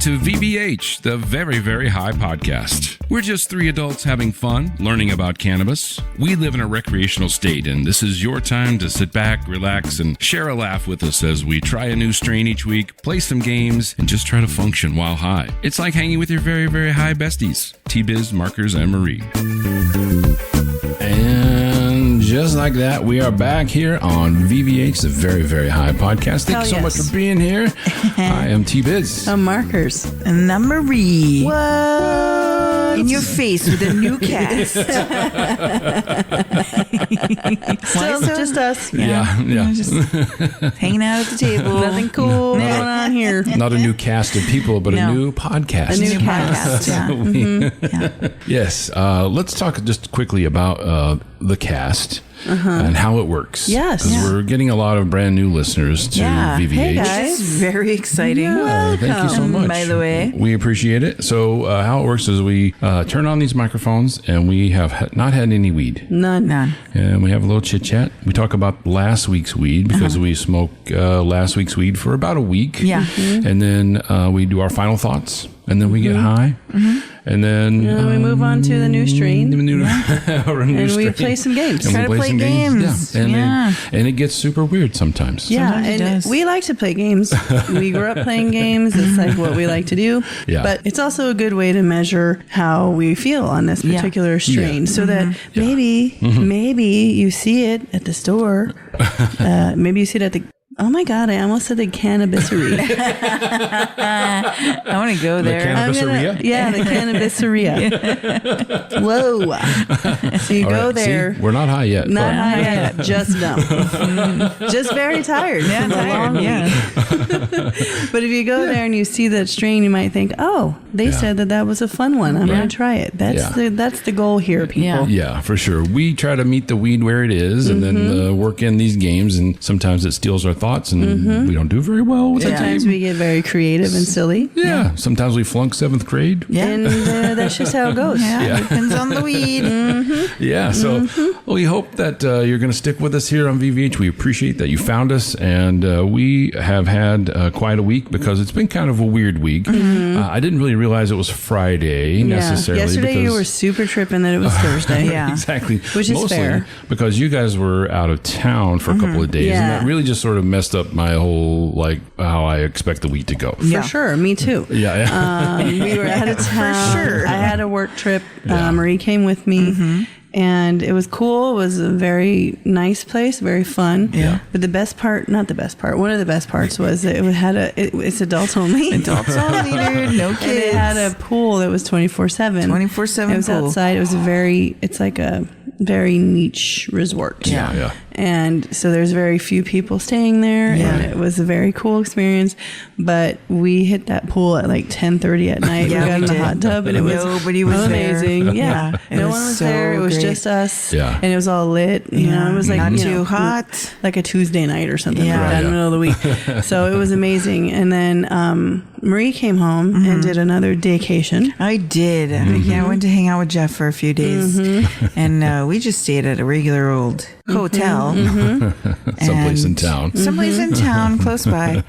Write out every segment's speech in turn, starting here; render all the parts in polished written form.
to VBH, the Very, Very High Podcast. We're just three adults having fun, learning about cannabis. We live in a recreational state, and this is your time to sit back, relax, and share a laugh with us as we try a new strain each week, play some games, and just try to function while high. It's like hanging with your very, very high besties, T-Biz, Markers, and Marie. And just like that, we are back here on VVH, the Very, Very High Podcast. Thank you so much for being here. I am T-Biz. I'm Markers. And I'm Marie. What? In your face with a new cast. Still just us. Yeah. Just hanging out at the table. Nothing cool going on here. Not a new cast of people, but a new podcast. A new podcast, Yes. Let's talk just quickly about the cast. And how it works. Yes. Because we're getting a lot of brand new listeners to VVH. Hey guys. This is very exciting. Thank you so much. By the way. We appreciate it. So how it works is we turn on these microphones and we have not had any weed. None. And we have a little chit chat. We talk about last week's weed because we smoked last week's weed for about a week. Yeah. And then we do our final thoughts. And then we get high. And then we move on to the new strain. And we play some games. Try to play games. Yeah. And it gets super weird sometimes. Yeah, Sometimes and we like to play games. We grew up playing games. It's like what we like to do. Yeah. But it's also a good way to measure how we feel on this particular strain, so that maybe you see it at the store. Maybe you see it at the. Oh my God! I almost said the cannabiserie. I want to go there. The cannabiseria? The cannabiseria. Whoa! So you go there. See, we're not high yet. Not high yet. Just dumb. Just very tired. Yeah, tired. But if you go there and you see that strain, you might think, "Oh, they said that was a fun one. I'm going to try it." That's the goal here, people. Yeah, for sure. We try to meet the weed where it is, and then work in these games. And sometimes it steals our thoughts, and we don't do very well with Sometimes we get very creative and silly. Yeah. Sometimes we flunk 7th grade. Yeah. And that's just how it goes. Depends on the weed. Yeah. So we hope that you're going to stick with us here on VVH. We appreciate that you found us, and we have had quite a week because it's been kind of a weird week. I didn't really realize it was Friday necessarily. Yesterday you were super tripping that it was Thursday. Exactly. Which is mostly fair. Because you guys were out of town for a couple of days, and that really just sort of messed up my whole, how I expect the week to go. For sure. Me too. We were out of town. For sure. I had a work trip. Marie came with me. And it was cool. It was a very nice place, very fun. Yeah. But the best part, not the best part, one of the best parts was that it's adults only. Adults only, dude. No kids. And it had a pool that was 24/7. 24/7 It was pool. outside. It was it's like a very niche resort. Yeah. And so there's very few people staying there. And it was a very cool experience. But we hit that pool at 10:30 at night. We got in the hot tub and it was nobody was amazing. there. Yeah. No one was there. It was just us. Yeah. And it was all lit. It was not too hot. Like a Tuesday night or something like that in the middle of the week. So it was amazing. And then Marie came home and did another daycation. I did. I went to hang out with Jeff for a few days. And we just stayed at a regular old hotel. Someplace in town. Someplace in town, close by.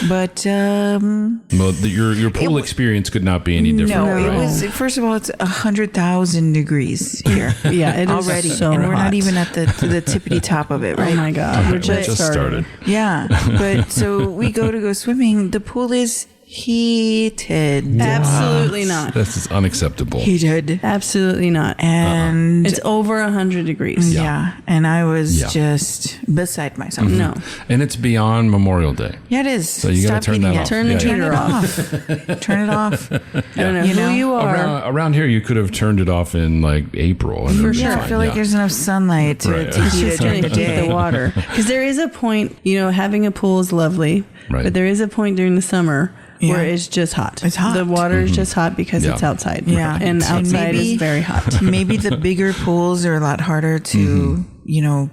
But Well, your pool experience could not be any different. no, right? it was, first of all, it's 100,000 degrees here. Yeah, it is already. so and we're hot. not even at the tippity top of it, right? Oh my God. We're just started. Yeah. But so we go swimming. The pool is heated. Absolutely not. This is unacceptable. Heated. Absolutely not. And It's over 100 degrees. yeah. And I was just beside myself. No. And it's beyond Memorial Day. Yeah, it is. So you got to turn that off. Turn the heater off. Turn it off. I don't know who you are. Around here, you could have turned it off in April. And For it sure. I feel like there's enough sunlight to Right. heat it during the Heat day. the water. Because there is a point, having a pool is lovely, Right. but there is a point during the summer where it's just hot. It's hot. The water is just hot because it's outside. Yeah. And outside maybe- is very hot. Maybe the bigger pools are a lot harder to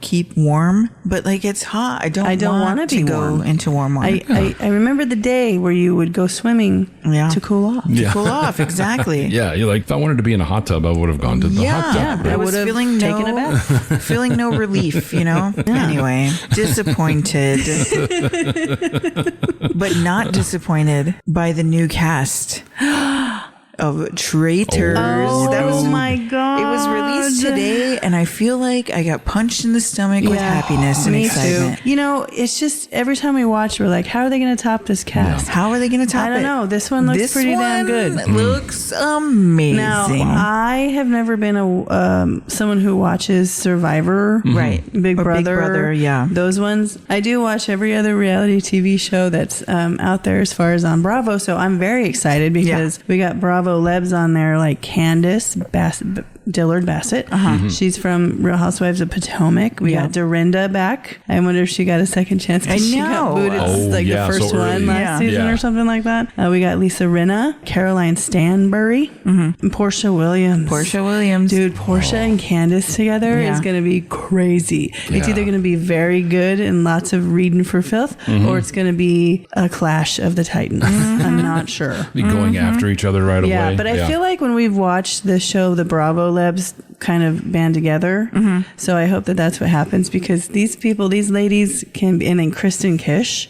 keep warm, but like it's hot. I don't want to go into warm water. I remember the day where you would go swimming to cool off. To cool off, exactly. Yeah, you're like, if I wanted to be in a hot tub, I would have gone to the hot tub. Yeah, I was feeling taken a bath. feeling no relief, Anyway, disappointed. But not disappointed by the new cast of Traitors. My God. It was released today, and I feel like I got punched in the stomach with happiness and excitement. Too. It's just every time we watch, we're like, how are they going to top this cast? Yeah. How are they going to top it? I don't know. This one looks pretty damn good. Looks amazing. Now, I have never been someone who watches Survivor, right? Big Brother, yeah. Those ones. I do watch every other reality TV show that's out there as far as on Bravo, so I'm very excited because we got Bravo Lebs on there, like Candace Dillard Bassett. She's from Real Housewives of Potomac. We got Dorinda back. I wonder if she got a second chance because she got booted the first one last season or something like that. We got Lisa Rinna, Caroline Stanbury, and Portia Williams. Dude, Portia and Candace together is going to be crazy. It's either going to be very good and lots of reading for filth, or it's going to be a clash of the titans. I'm not sure. Going after each other right away. Yeah, but I feel like when we've watched the show, the Bravo Lebs kind of band together. So I hope that that's what happens because these ladies can be, and then Kristen Kish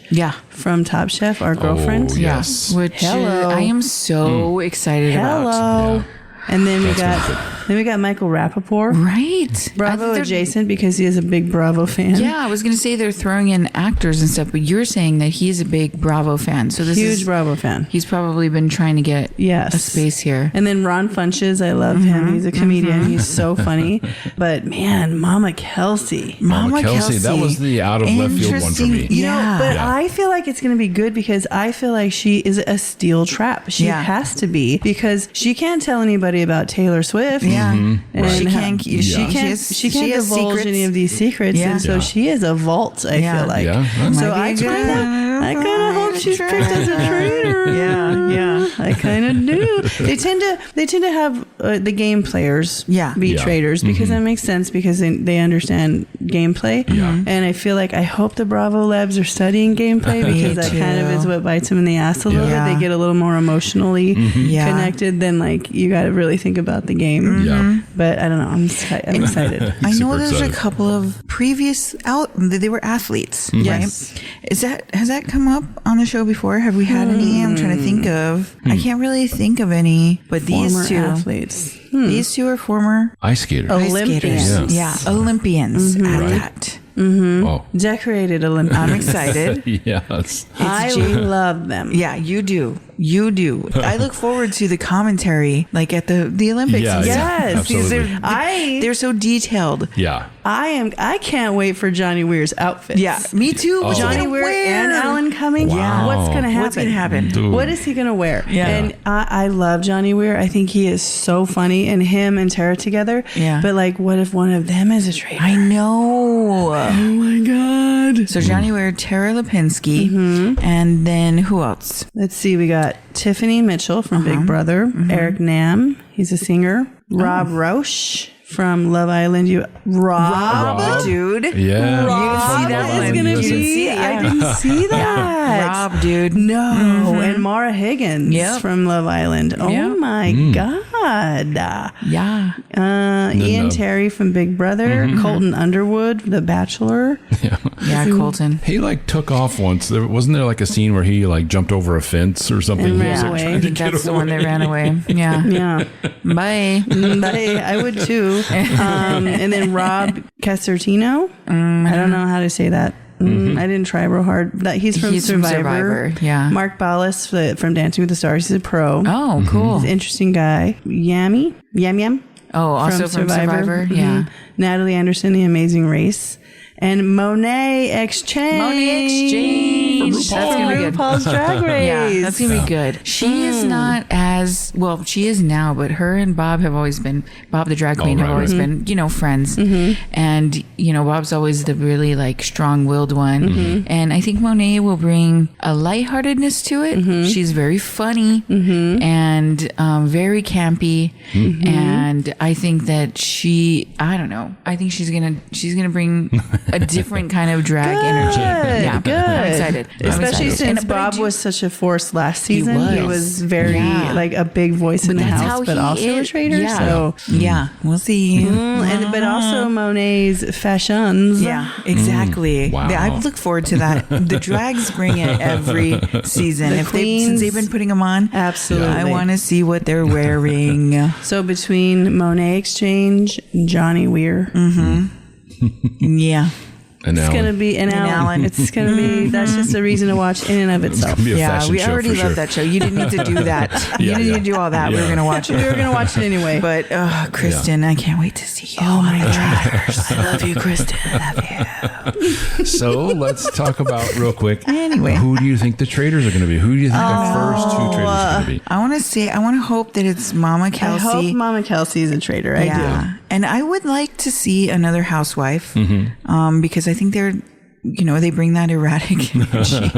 from Top Chef, our girlfriend. Yes. Which I am so excited about. And then we got Michael Rappaport. Right. Bravo adjacent because he is a big Bravo fan. Yeah, I was going to say they're throwing in actors and stuff, but you're saying that he's a big Bravo fan. So this Huge Bravo fan. He's probably been trying to get a space here. And then Ron Funches, I love him. He's a comedian. He's so funny. But man, Mama Kelsey. Mama Kelsey, that was the out of left field one for me. I feel like it's going to be good because I feel like she is a steel trap. She has to be because she can't tell anybody about Taylor Swift. And she can't divulge any of these secrets. And so she is a vault, I feel like. So I kind of hope she's picked as a traitor. I kind of do. They tend to have the game players be traitors because that makes sense because they understand gameplay. And I feel like I hope the Bravo Labs are studying gameplay because that kind of is what bites them in the ass a little bit. They get a little more emotionally connected than like you got to really think about the game. But I don't know. I'm excited. I know there's a couple of previous they were athletes, right? Has that come up on the show before? Have we had any? I'm trying to think of. I can't really think of any, but these two athletes. These two are former ice skaters. Olympians. Olympians at that. Decorated Olympians. I'm excited. Yes. I love them. Yeah, you do. I look forward to the commentary, like at the Olympics. Yes. They're so detailed. I can't wait for Johnny Weir's outfits. Yeah, me too. Johnny Weir and Alan Cumming. Wow. What's going to happen? Dude. What is he going to wear? Yeah. And I love Johnny Weir. I think he is so funny, and him and Tara together. Yeah. But like, what if one of them is a traitor? I know. Oh my God. So Johnny Weir, Tara Lipinski, and then who else? Let's see. We got Tiffany Mitchell from Big Brother. Eric Nam. He's a singer. Rob Roche from Love Island. Rob, dude. Yeah. Rob see that is going to be. I didn't see that. Rob, dude. No. And Mara Higgins from Love Island. Oh my God. Ian Terry from Big Brother. Colton Underwood, The Bachelor. Colton. He like took off once. Wasn't there like a scene where he like jumped over a fence or something? And ran away. I think that's the one that ran away. Yeah. Bye. I would too. And then Rob Casertino. I don't know how to say that. I didn't try real hard. He's from Survivor. Yeah. Mark Ballas from Dancing with the Stars. He's a pro. Oh, cool. He's an interesting guy. Yam. Oh, also from Survivor. Yeah. Natalie Anderson, The Amazing Race. and Monet Exchange. That's gonna be good. RuPaul's Drag Race. Yeah, that's gonna be good. She is not as well. She is now, but her and Bob have always been. Bob the drag queen have always been, friends. And Bob's always the really like strong-willed one. And I think Monet will bring a lightheartedness to it. She's very funny and very campy. And I think that I don't know. I think she's gonna bring a different kind of drag energy. Yeah, good. I'm excited. Especially since Bob was such a force last season. He was very like a big voice in the house, but also a traitor. Yeah. So we'll see. but also Monet's fashions. Yeah, exactly. Wow. I look forward to that. The drags bring it every season. Since they've been putting them on, absolutely. I want to see what they're wearing. So between Monet Exchange and Johnny Weir. Yeah. And it's gonna be an Alan. It's gonna be. That's just a reason to watch in and of itself. It's gonna be a Yeah, fashion we show already for love that show. You didn't need to do that. You didn't need to do all that. We were gonna watch it. We were gonna watch it anyway. But Kristen, I can't wait to see you. Oh my gosh, I love you, Kristen. I love you. So let's talk about real quick. Anyway. Who do you think the traders are going to be? Who do you think the first two traders are going to be? I want to hope that it's Mama Kelsey. I hope Mama Kelsey is a traitor. I do. And I would like to see another housewife because I think they bring that erratic energy.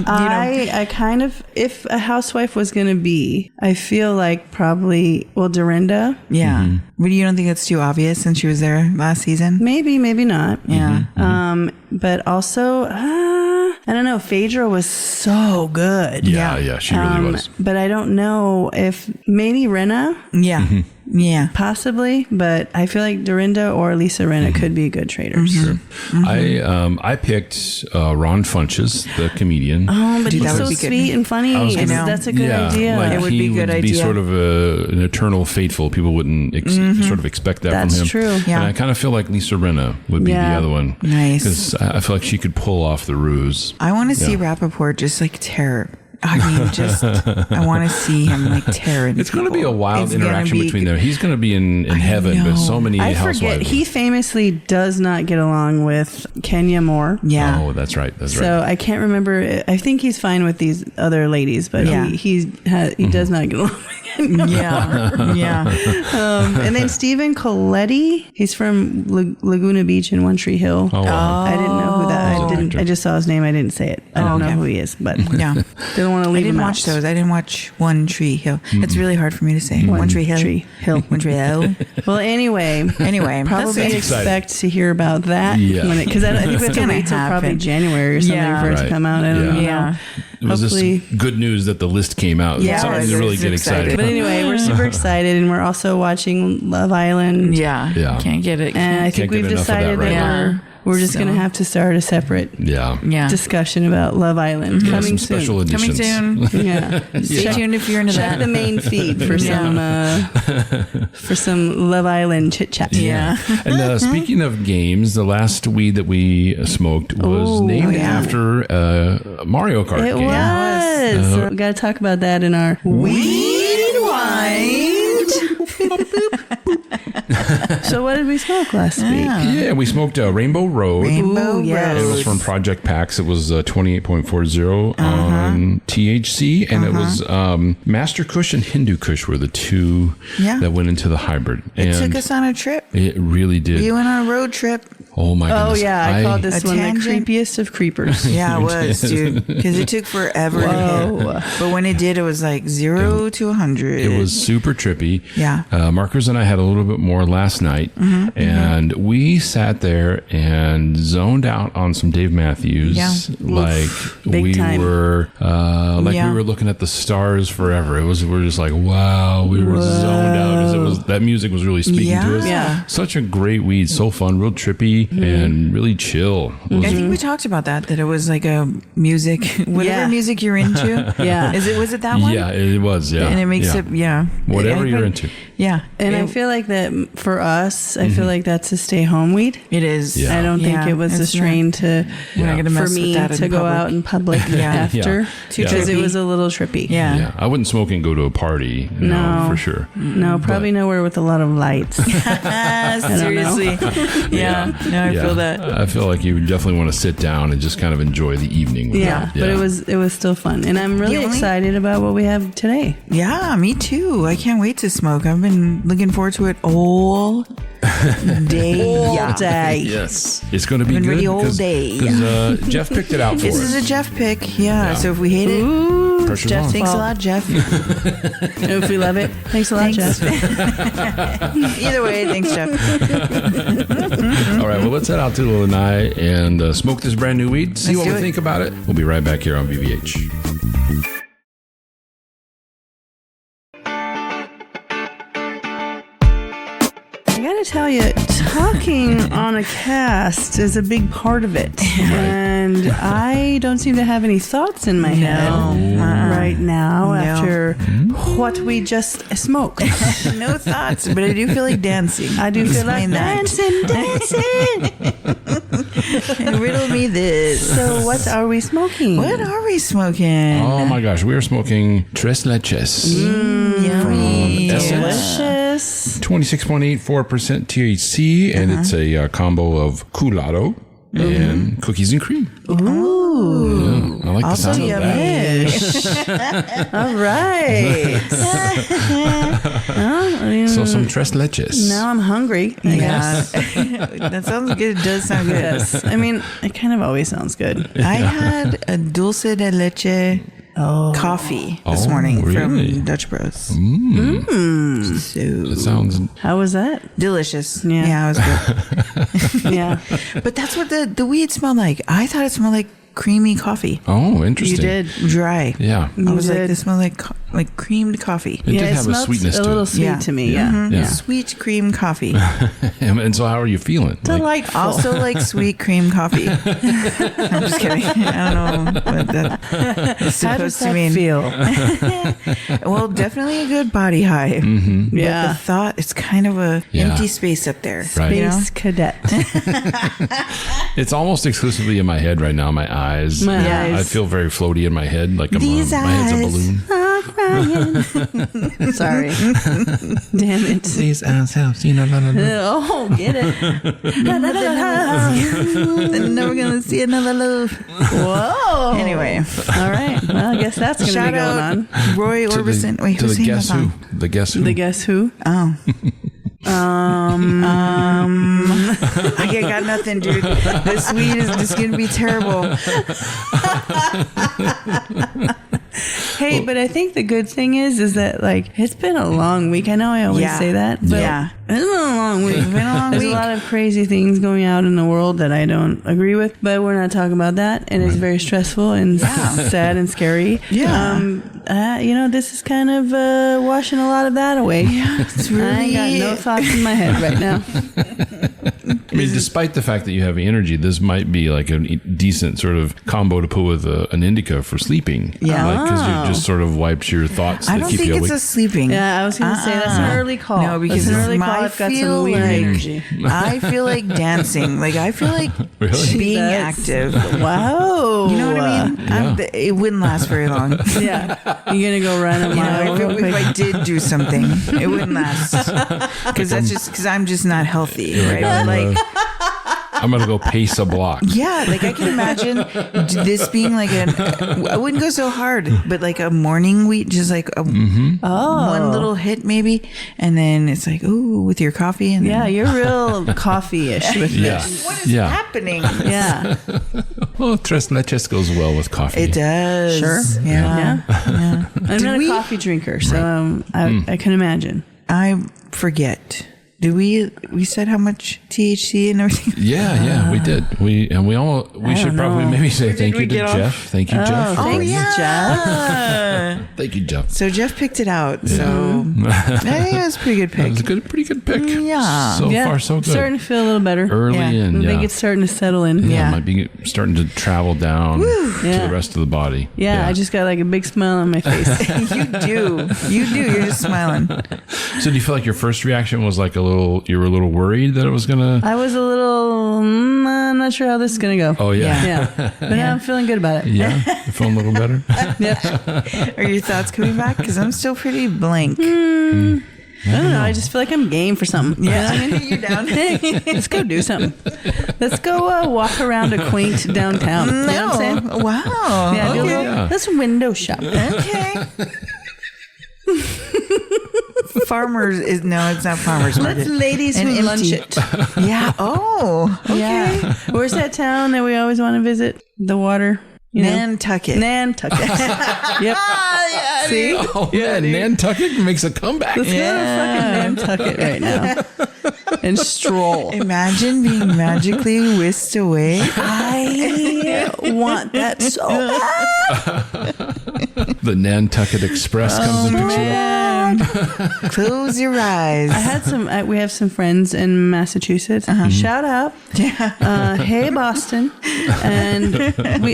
I kind of, if a housewife was going to be, I feel like probably, Dorinda. Yeah. But you don't think it's too obvious since she was there last season? Maybe, maybe not. Yeah. But also, I don't know. Phaedra was so good. Yeah, she really was. But I don't know if maybe Rinna. Yeah. Yeah. Possibly, but I feel like Dorinda or Lisa Rinna could be good traders. I picked Ron Funches, the comedian. Oh, but Dude, he's that so would be good. sweet and funny. I know. That's a good idea. Like It would be a good Be idea. sort of an eternal faithful. People wouldn't sort of expect that That's from him. true. Yeah. And I kind of feel like Lisa Rinna would be the other one. Nice. Because I feel like she could pull off the ruse. I want to see Rappaport just like tear. I want to see him like tear. It's going to be a wild interaction between them. He's going to be in heaven with so many I housewives. forget. He famously does not get along with Kenya Moore. Yeah. Oh, that's right. That's So right. I can't remember. I think he's fine with these other ladies, but he does not get along with Kenya. Yeah. And then Stephen Coletti. He's from Laguna Beach in One Tree Hill. Oh, wow. I didn't know who that. He's an actor. I just saw his name. I didn't say it. I don't know who he is, but Yeah. didn't want to I leave him didn't out. watch those. I didn't watch One Tree Hill. It's really hard for me to say. One Tree Hill. One Tree Hill. Well, anyway, that's probably expect to hear about that. Yeah. Because I think we have to wait till probably January or something for it to come out. I don't know. Yeah. It was Hopefully. this good news that the list came out. Yeah, Something to really get excited. But anyway, we're super excited, and we're also watching Love Island. Yeah. Can't get it. And I Can't think get we've enough of that decided right that now. we're just going to have to start a separate Yeah. discussion about Love Island Yeah, coming some soon. special editions. Coming soon. Yeah. Stay tuned if you're into Check that. the main feed for some Love Island chit chat. Yeah. And speaking of games, the last weed that we smoked was named after a Mario Kart It game. was. We got to talk about that in our Weed Wine. So what did we smoke last week? Yeah, we smoked Rainbow Road. Rainbow yes. It was from Project PAX. It was 28.40 on THC, and it was Master Kush and Hindu Kush were the two that went into the hybrid. It took us on a trip. It really did. You went on a road trip. Oh my Oh goodness! yeah, I called this A one tangent? the creepiest of creepers. Yeah, it was, dude. Because it took forever to hit. But when it did, it was like 0 to 100. It was super trippy. Yeah. Markers and I had a little bit more last night, and we sat there and zoned out on some Dave Matthews. Yeah. Like Big we time. were, we were looking at the stars forever. We're just like, wow, we were zoned out because that music was really speaking to us. Yeah. Such a great weed, so fun, real trippy and really chill. It was- I think we talked about that it was like a music, whatever music you're into. Yeah. Was it that one? yeah, it was. Yeah, And it makes it, whatever you're into. Yeah. And I feel like that for us, I feel like that's a stay home weed. It is. Yeah. I don't think it was a it's strain to We're not gonna for mess with me that in to go public. out in public after Yeah. because it trippy. was a little trippy. Yeah. Yeah, I wouldn't smoke and go to a party. No. For sure. No, probably nowhere with a lot of lights. Seriously. Yeah. I feel that. I feel like you definitely want to sit down and just kind of enjoy the evening. Yeah, but it was still fun, and I'm really excited about what we have today. Yeah, me too. I can't wait to smoke. I've been looking forward to it all day. All day. Yes, it's going to be Been good ready all day. because Jeff picked it out for us. This is a Jeff pick. Yeah. So if we hate it, Pressure's Jeff, on. thanks a lot, Jeff. And if we love it, thanks a lot, Jeff. Either way, thanks, Jeff. All right, well, let's head out to the Lanai and smoke this brand new weed. See Let's what do we it. think about it. We'll be right back here on BBH. I gotta tell you, talking on a cast is a big part of it. And I don't seem to have any thoughts in my head right now after what we just smoked. No thoughts, but I do feel like dancing. I do feel like Explain dancing. Riddle me this. So what are we smoking? What are we smoking? Oh my gosh, we are smoking Tres Leches. Yummy. Essence. Delicious. 26.84% THC, and it's a combo of culotta and cookies and cream. Ooh. Yeah, I like the Also sound of that. All right. Well, I mean, So some Tres Leches. now I'm hungry. I guess. Yeah. That sounds good. It does sound good. Yes. I mean, it kind of always sounds good. I had a dulce de leche coffee this morning really? from Dutch Bros. So It sounds... How was that? delicious. Yeah. It was good. Yeah. But that's what the weed smelled like. I thought it smelled like creamy coffee. Oh, interesting. You did. Dry. Yeah. I was like, did. this smells like creamed coffee. It did have a smelled sweetness a to little it. sweet to me. Yeah. Mhm. Yeah. Sweet cream coffee. And so how are you feeling? Like, Delightful. Also like sweet cream coffee. I'm just kidding. I don't know what that is How does supposed to that mean. feel? Well, definitely a good body high. Mm-hmm. But Yeah. the thought, it's kind of a Yeah. empty space up there. Right. You know? Space cadet. it's almost exclusively in my head right now, my eyes. My Yeah. eyes. I feel very floaty in my head, like my These head's a eyes. balloon. Crying. Sorry. Damn it. These eyes have seen a lot of... Oh, get it. Then never gonna see another love. Whoa. Anyway, All right. Well, I guess that's going to shout be going out on. Roy Orbison. Wait, to who's the singing that Guess Who. song? The Guess Who. The Guess Who? Oh. I got nothing, dude. This weed is just gonna be terrible. Hey, but I think the good thing is that, like, it's been a long week. I know I always Yeah. say that, but Yeah. it's been a long week. It's been a long There's week. a lot of crazy things going out in the world that I don't agree with, but we're not talking about that. And it's very stressful and sad and scary. Yeah. This is kind of washing a lot of that away. Yeah, it's really. I ain't got no thoughts in my head right now. I mean, despite the fact that you have energy, this might be like a decent sort of combo to put with an indica for sleeping. Yeah. Because you just sort of wiped your thoughts I that don't keep think you it's awake. a sleeping. Yeah, I was going to say that's an early call. No, because that's an early I call. I've got feel some weird like- energy. I feel like dancing. Like I feel like Really? being That's- active. Wow. You know what I mean? Yeah. It wouldn't last very long. Yeah. You're going to go run a You mile know, real if quick. I did do something, it wouldn't last. Because I'm just not healthy, right? I'm, Like, I'm going to go pace a block. yeah, like I can imagine this being like I wouldn't go so hard, but like a morning wheat, just like a one little hit maybe, and then it's like, ooh, with your coffee. And Yeah, then, you're real coffee-ish with Yeah. this. what is Yeah. happening? Yeah. Well, Tres Leches goes well with coffee. It does. Sure. Yeah. Yeah. I'm not we- a coffee drinker, so I can imagine. I forget. Did we said how much THC and everything? Yeah, we did. We should probably know. maybe say thank we you to get off? Jeff. Thank you, Jeff. for- Thanks, Jeff. Thank you, Jeff. So Jeff picked it out. So I think it was a pretty good That was pick. a pretty good pick. Yeah. So Yeah, far, so good. Starting to feel a little better. Early Yeah. in, I yeah. think it's starting to settle in. Yeah. It might be starting to travel down to Yeah. the rest of the body. Yeah, I just got like a big smile on my face. You do. You're just smiling. So do you feel like your first reaction was like you were a little worried that it was gonna? I was a little, I'm not sure how this is going to go. Oh yeah, Yeah. But now I'm feeling good about it. yeah. You feel a little better. Yeah. Are your thoughts coming back? Because I'm still pretty blank. I don't know. I just feel like I'm game for something. Yeah. You know what I mean? You're down. Hey, let's go do something. Let's go walk around a quaint downtown. You know what I'm saying? Wow. Yeah, do a little, let's window shop. Okay. Farmers is it's not farmers market. Let's ladies who lunch it. Yeah. Oh. Okay. Yeah. Where's that town that we always want to visit? The water. Nantucket. Nantucket. Yep. Yeah, see? Oh, yeah, Nantucket makes a comeback. Let's go to fucking Nantucket right now and stroll. Imagine being magically whisked away. I want that so bad. The Nantucket Express comes and picks you up. Close your eyes. I had we have some friends in Massachusetts. Shout out. Yeah. Hey, Boston. And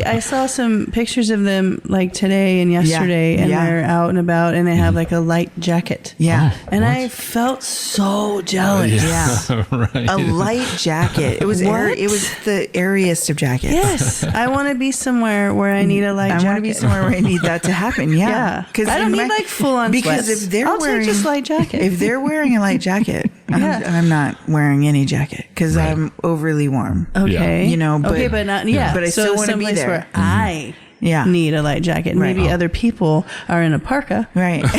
I saw some pictures of them like today and yesterday, and they're out and about, and they have like a light jacket. Yeah. And I felt so jealous. Yeah. Right. A light jacket. It was it was the airiest of jackets. Yes. I want to be somewhere where I need a light jacket. I want to be somewhere where I need that to happen. Yeah. Because I don't need like full on because sweats. if they're I'll wearing take just light jacket. If they're wearing a light jacket, I'm not wearing any jacket because I'm overly warm. Okay. You know, but not but I still want to be there. Where I Yeah. need a light jacket. Right. Maybe other people are in a parka, Right. but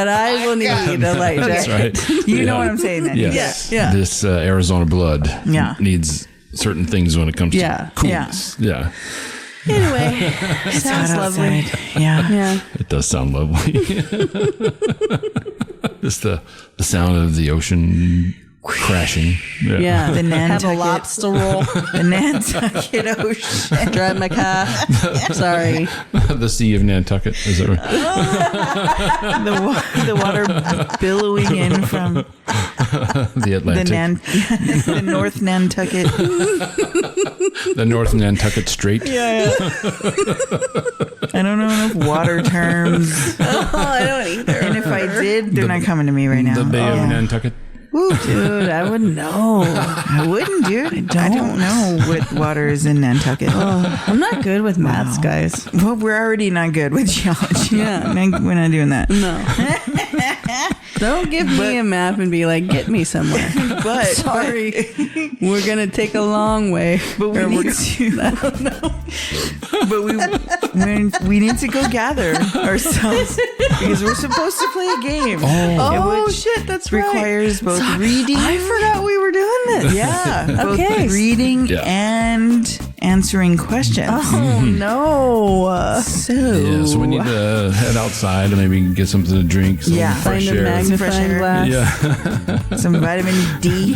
I will need a light jacket. That's right. You know what I'm saying then. Yes. Yeah. This Arizona blood needs certain things when it comes to coolness. Yeah. Anyway, It's sounds hot lovely. outside. Yeah. Yeah. It does sound lovely. Just the sound of the ocean crashing. Yeah. The Have a Nantucket. lobster roll. The Nantucket Ocean. Drive my car. Sorry. The Sea of Nantucket. Is that right? The water billowing in from The Atlantic. the North Nantucket. The North Nantucket Strait. Yeah. I don't know enough water terms. Oh, I don't either. And if I did, they're not coming to me right now. The Bay of Nantucket. Woo. Dude, I wouldn't know. I wouldn't, dude. I don't know what water is in Nantucket. I'm not good with maths, guys. Well, we're already not good with geology. Yeah. We're not doing that. No. Don't give me a map and be like, get me somewhere. But Sorry. We're going to take a long way. But we need to. I don't know. But we need to go gather ourselves because we're supposed to play a game. Oh, shit, that's right. Requires both reading. I forgot we were doing this. Yeah. Okay. Both reading and answering questions. Oh, no. So we need to head outside and maybe get something to drink. Some Yeah. fresh Find a air. Some fresh magnifying air. glass. Yeah. Some vitamin D.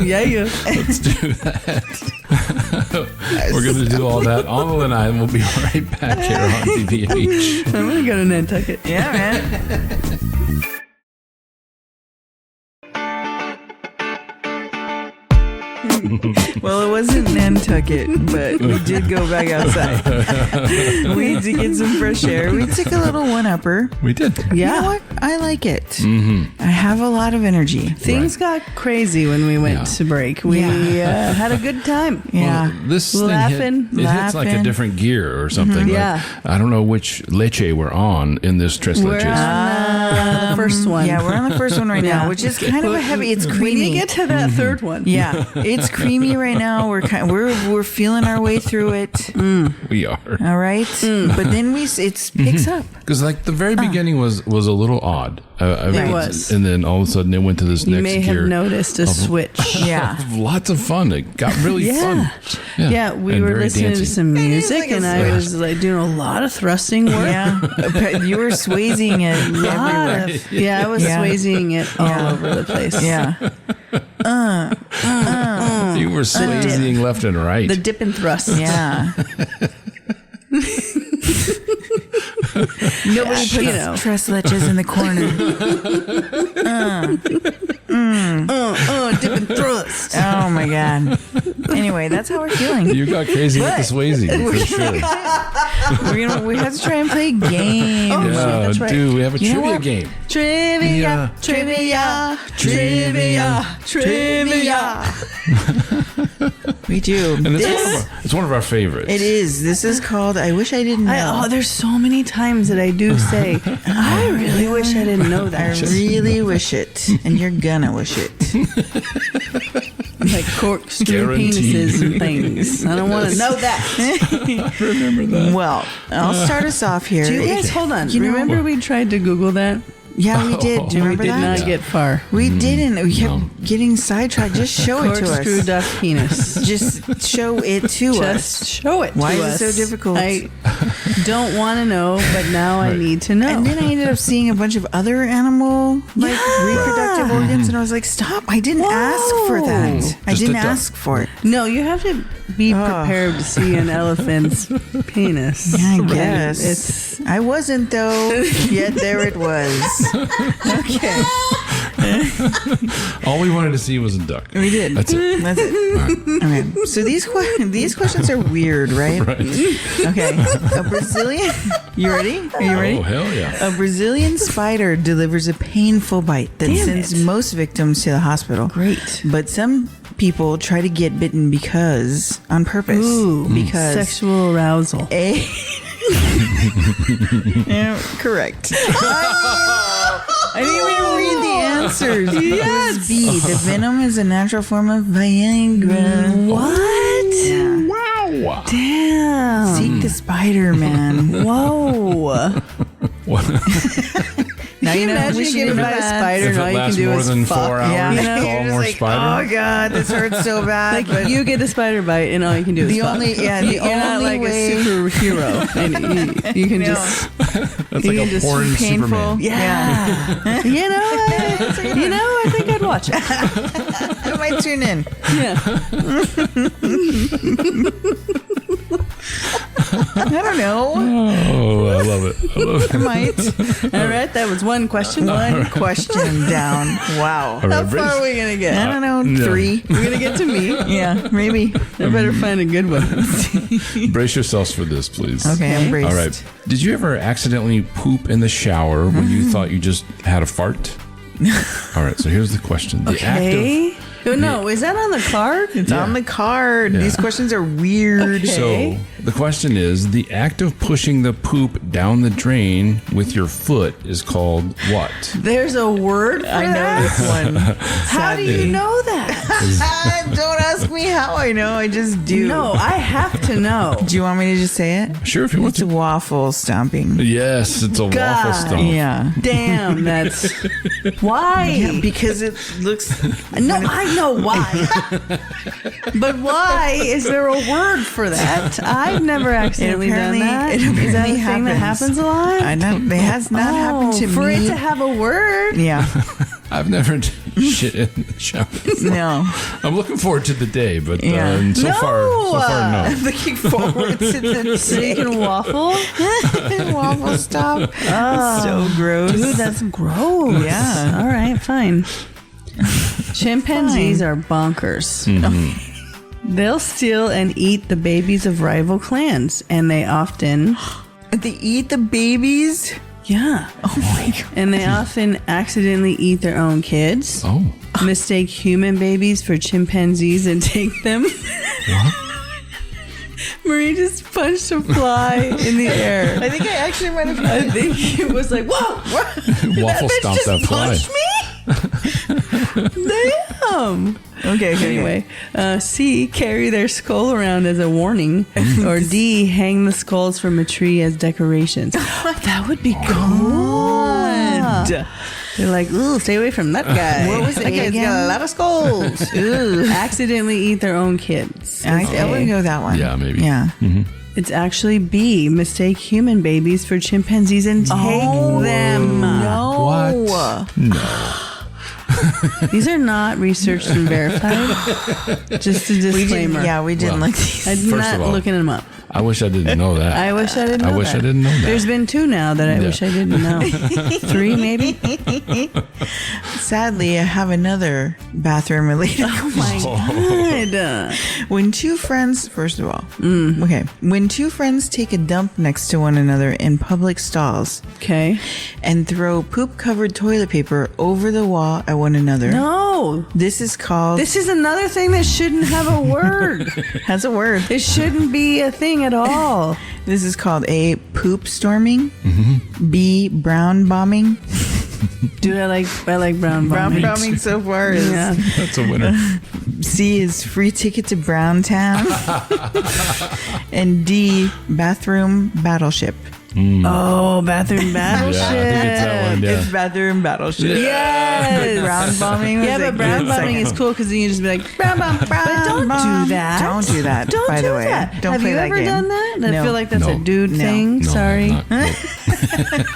Yeah. Let's do that. We're going to do all that on the Lanai, and we'll be right back here on DVH. I'm going to go to Nantucket. Yeah, man. Well, it wasn't Nantucket, but we did go back outside. We had to get some fresh air. We took a little one-upper. We did. You know Yeah. what? I like it. I have a lot of energy. Things got crazy when we went to break. We had a good time. Yeah. Well, this Laughing, thing hits like a laughing. different gear or something. Yeah. Like, I don't know which leche we're on in this Tres We're Leches. on the first one. Yeah, we're on the first one right now, which is kind of a heavy. It's When creamy. you get to that third one. Yeah, it's creamy right now. We're feeling our way through it. We are. All right, but then it picks up. Because like the very beginning was a little odd. It was. And then all of a sudden it went to this You next may gear. have noticed a switch. Yeah, Lots of fun. It got really fun. Yeah, we And were very listening to dancey. some music, like a and I was like doing a lot of thrusting work. yeah. You were swayzing it everywhere. I was Yeah. swayzing it all over the place. Yeah, You were swaying left and right. The dip and thrust. yeah. Nobody puts Tres Leches in the corner. Dip and thrust. Oh my god. Anyway, that's how we're feeling. You got crazy with the Swayze, for sure. We have to try and play a game. Oh, shit, that's right. Dude, we have a You know trivia what? game. Trivia, Yeah. trivia, trivia, trivia. We do. And it's one of our favorites. It is. This is called I Wish I Didn't Know. There's so many times that I do say, I really wish I didn't know that. I really wish it. And you're gonna wish it. Like corkscrew penises and things. I don't want to know that. I remember that. Well, I'll start us off here. Do you guys, hold on. Remember we tried to Google that? Yeah, we did. Do you remember that? We did not get far. We didn't. We kept getting sidetracked. Just show it to us. Corkscrew duck penis. Just show it to us. Just show it to us. Why is it so difficult? I don't want to know, but now I need to know. And then I ended up seeing a bunch of other animal reproductive organs, and I was like, stop. I didn't ask for that. I didn't ask for it. No, you have to be prepared to see an elephant's penis. Yeah, I guess. I wasn't, though. Yet there it was. Okay. All we wanted to see was a duck. We did. That's it. Right. Okay. So these questions are weird, right? Okay. A Brazilian. You ready? Are you ready? Oh, hell yeah. A Brazilian spider delivers a painful bite that sends most victims to the hospital. Great. But some people try to get bitten on purpose. Ooh, because sexual arousal. Yeah, correct. I didn't even read the answers. Yes. B. The venom is a natural form of Viagra. What? Yeah. Wow. Damn. Seek the spider, man. Whoa. Now you know we should get by a spider If and all it you can lasts do more is than fuck. 4 hours, Yeah. You know? call You're more just like, spider. oh god, this hurts so bad. Like you get a spider bite and all you can do is The fuck. only- yeah, the You're not only like way- a superhero. And you can just That's like a porn painful. Superman. yeah. you know, I think I'd watch it. I might tune in. Yeah. I don't know. Oh, I love it. I might. All right, that was one question. One question down. Wow. All right, How far are we gonna get? I don't know. No. 3. We're gonna get to me. Yeah, maybe. I better find a good one. Brace yourselves for this, please. Okay, I'm braced. All right. Did you ever accidentally poop in the shower when you thought you just had a fart? All right, so here's the question. The Okay. No, is that on the card? It's on the card. Yeah. These questions are weird. So the question is, the act of pushing the poop down the drain with your foot is called what? There's a word for I know that? this one. How do you know that? Don't ask me how I know. I just do. No, I have to know. Do you want me to just say it? Sure, if you want It's to. waffle stomping. Yes, it's a waffle God. stomp. Yeah. Damn, that's why. Yeah, because it looks. No, I know why. But why is there a word for that? I've never accidentally done that. It Is that a apparently thing that happens a lot? I know it has not happened to for me. it to have a word. Yeah. I've never shit in the shower. No. I'm looking forward to the day, but Yeah. so far, no. I'm looking forward to the So you can waffle? waffle stop. That's so gross. Dude, that's gross. Yeah. All right, fine. Chimpanzees are bonkers. They'll steal and eat the babies of rival clans, and they often... They eat the babies? Yeah. Oh my god. And they often accidentally eat their own kids. Oh. Mistake human babies for chimpanzees and take them. What? Marie just punched a fly in the air. I think I actually might have. I think it was like, whoa! Waffle stomp that fly. Damn. Okay. Anyway, C, carry their skull around as a warning, or D, hang the skulls from a tree as decorations. That would be good. They're like, ooh, stay away from that guy. What was it That guy's again? got a lot of skulls. Ooh. Accidentally eat their own kids. I wouldn't go that one. Yeah, maybe. Yeah. It's actually B, mistake human babies for chimpanzees and take them. No. What? No. These are not researched and verified. Just a disclaimer. We didn't Well, like these. I'm First not of all, looking them up. I wish I didn't know that. I wish I didn't know that. I wish I didn't know that. There's been 2 now that I wish I didn't know. 3 maybe? Sadly, I have another bathroom related. Oh my God. When 2 friends, first of all, okay. When 2 friends take a dump next to one another in public stalls. Okay. And throw poop-covered toilet paper over the wall at one another. No. This is called... This is another thing that shouldn't have a word. Has a word. It shouldn't be a thing at all. This is called A, poop storming. B, brown bombing. Dude, I like brown bombing. Brown bombing so far is... Yeah. That's a winner. C is free ticket to Brown Town. And D, bathroom battleship. Oh, bathroom battleship. Yeah, I think it's that one. Yeah. It's bathroom battleship. Yes. Brown bombing was Yeah, but brown bombing is cool because then you just be like, brown bomb, but don't do that. Don't do that, Don't by do the way. that. Don't Have play you that ever game. done that? I No. feel like that's No. a dude No. thing. No, Sorry.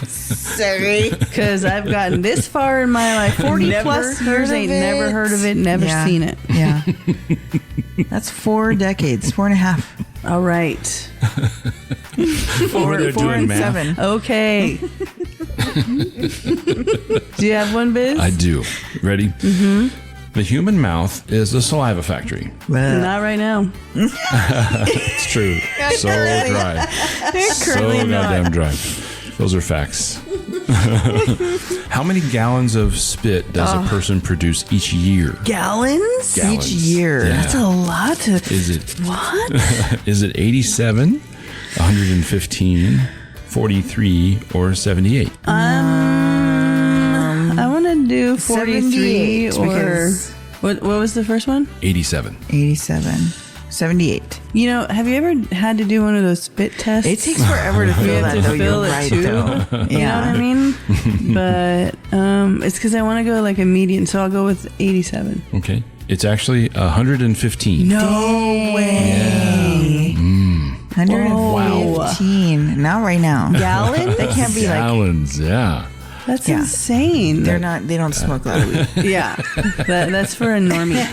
Sorry. Because I've gotten this far in my life, 40 Never plus heard years, of ain't it. never heard of it, never Yeah. seen it. Yeah. That's 4 decades, 4.5. All right. Over there 4 doing and math. 7. Okay. Do you have one, Biz? I do. Ready? Mm-hmm. The human mouth is a saliva factory. Not right now. It's true. So dry. So goddamn dry. Those are facts. How many gallons of spit does a person produce each year? Gallons? Each year. Yeah. That's a lot to... Is it What? is it 87, 115, 43, or 78? I want to do 43 78, or... because- What was the first one? 87. 87. 78. You know, have you ever had to do one of those spit tests? It takes forever to You fill have that, to though. fill You're it right, too. though. You know what I mean? But it's because I want to go like a median, so I'll go with 87. Okay. It's actually 115. No way. 115. Not right now. Gallons? That can't be like... Gallons, yeah. That's Yeah. insane. They don't smoke a lot of weed. Yeah, that's for a normie.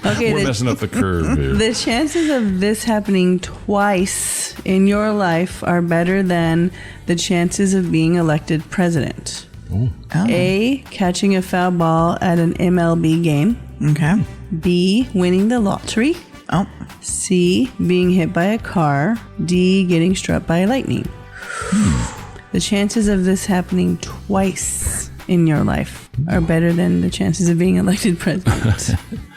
Okay, We're messing up the curve here. the chances of this happening twice in your life are better than the chances of being elected president. Oh. A, catching a foul ball at an MLB game. Okay. B, winning the lottery. Oh. C, being hit by a car. D, getting struck by lightning. The chances of this happening twice in your life are better than the chances of being elected president.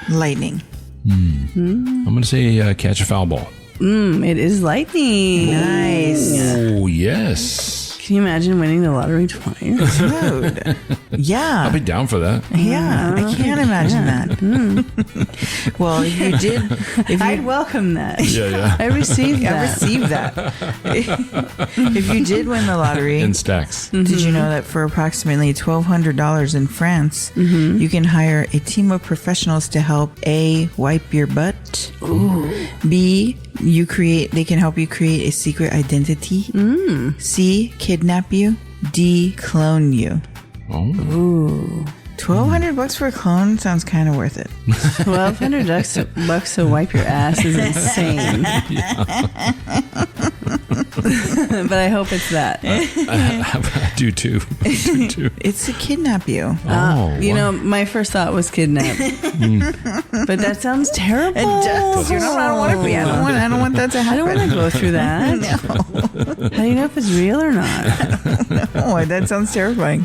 Lightning. I'm going to say catch a foul ball. It is lightning. Nice. Oh, yes. Can you imagine winning the lottery twice? Dude. Yeah. I'll be down for that. Yeah. I can't imagine that. Well, if you did... I'd welcome that. Yeah. I received I that. received that. If you did win the lottery... In stacks. Did you know that for approximately $1,200 in France, you can hire a team of professionals to help A, wipe your butt, B, they can help you create a secret identity, C, kidnap you, D, clone you. Oh. $1,200 for a clone sounds kind of worth it. $1,200 to wipe your ass is insane. But I hope it's that. I do too. It's to kidnap you. You know, my first thought was kidnap. But that sounds terrible. It does. I don't want to be. I don't want that to I happen. don't want to go through that. No. How do you know if it's real or not? Oh, that sounds terrifying.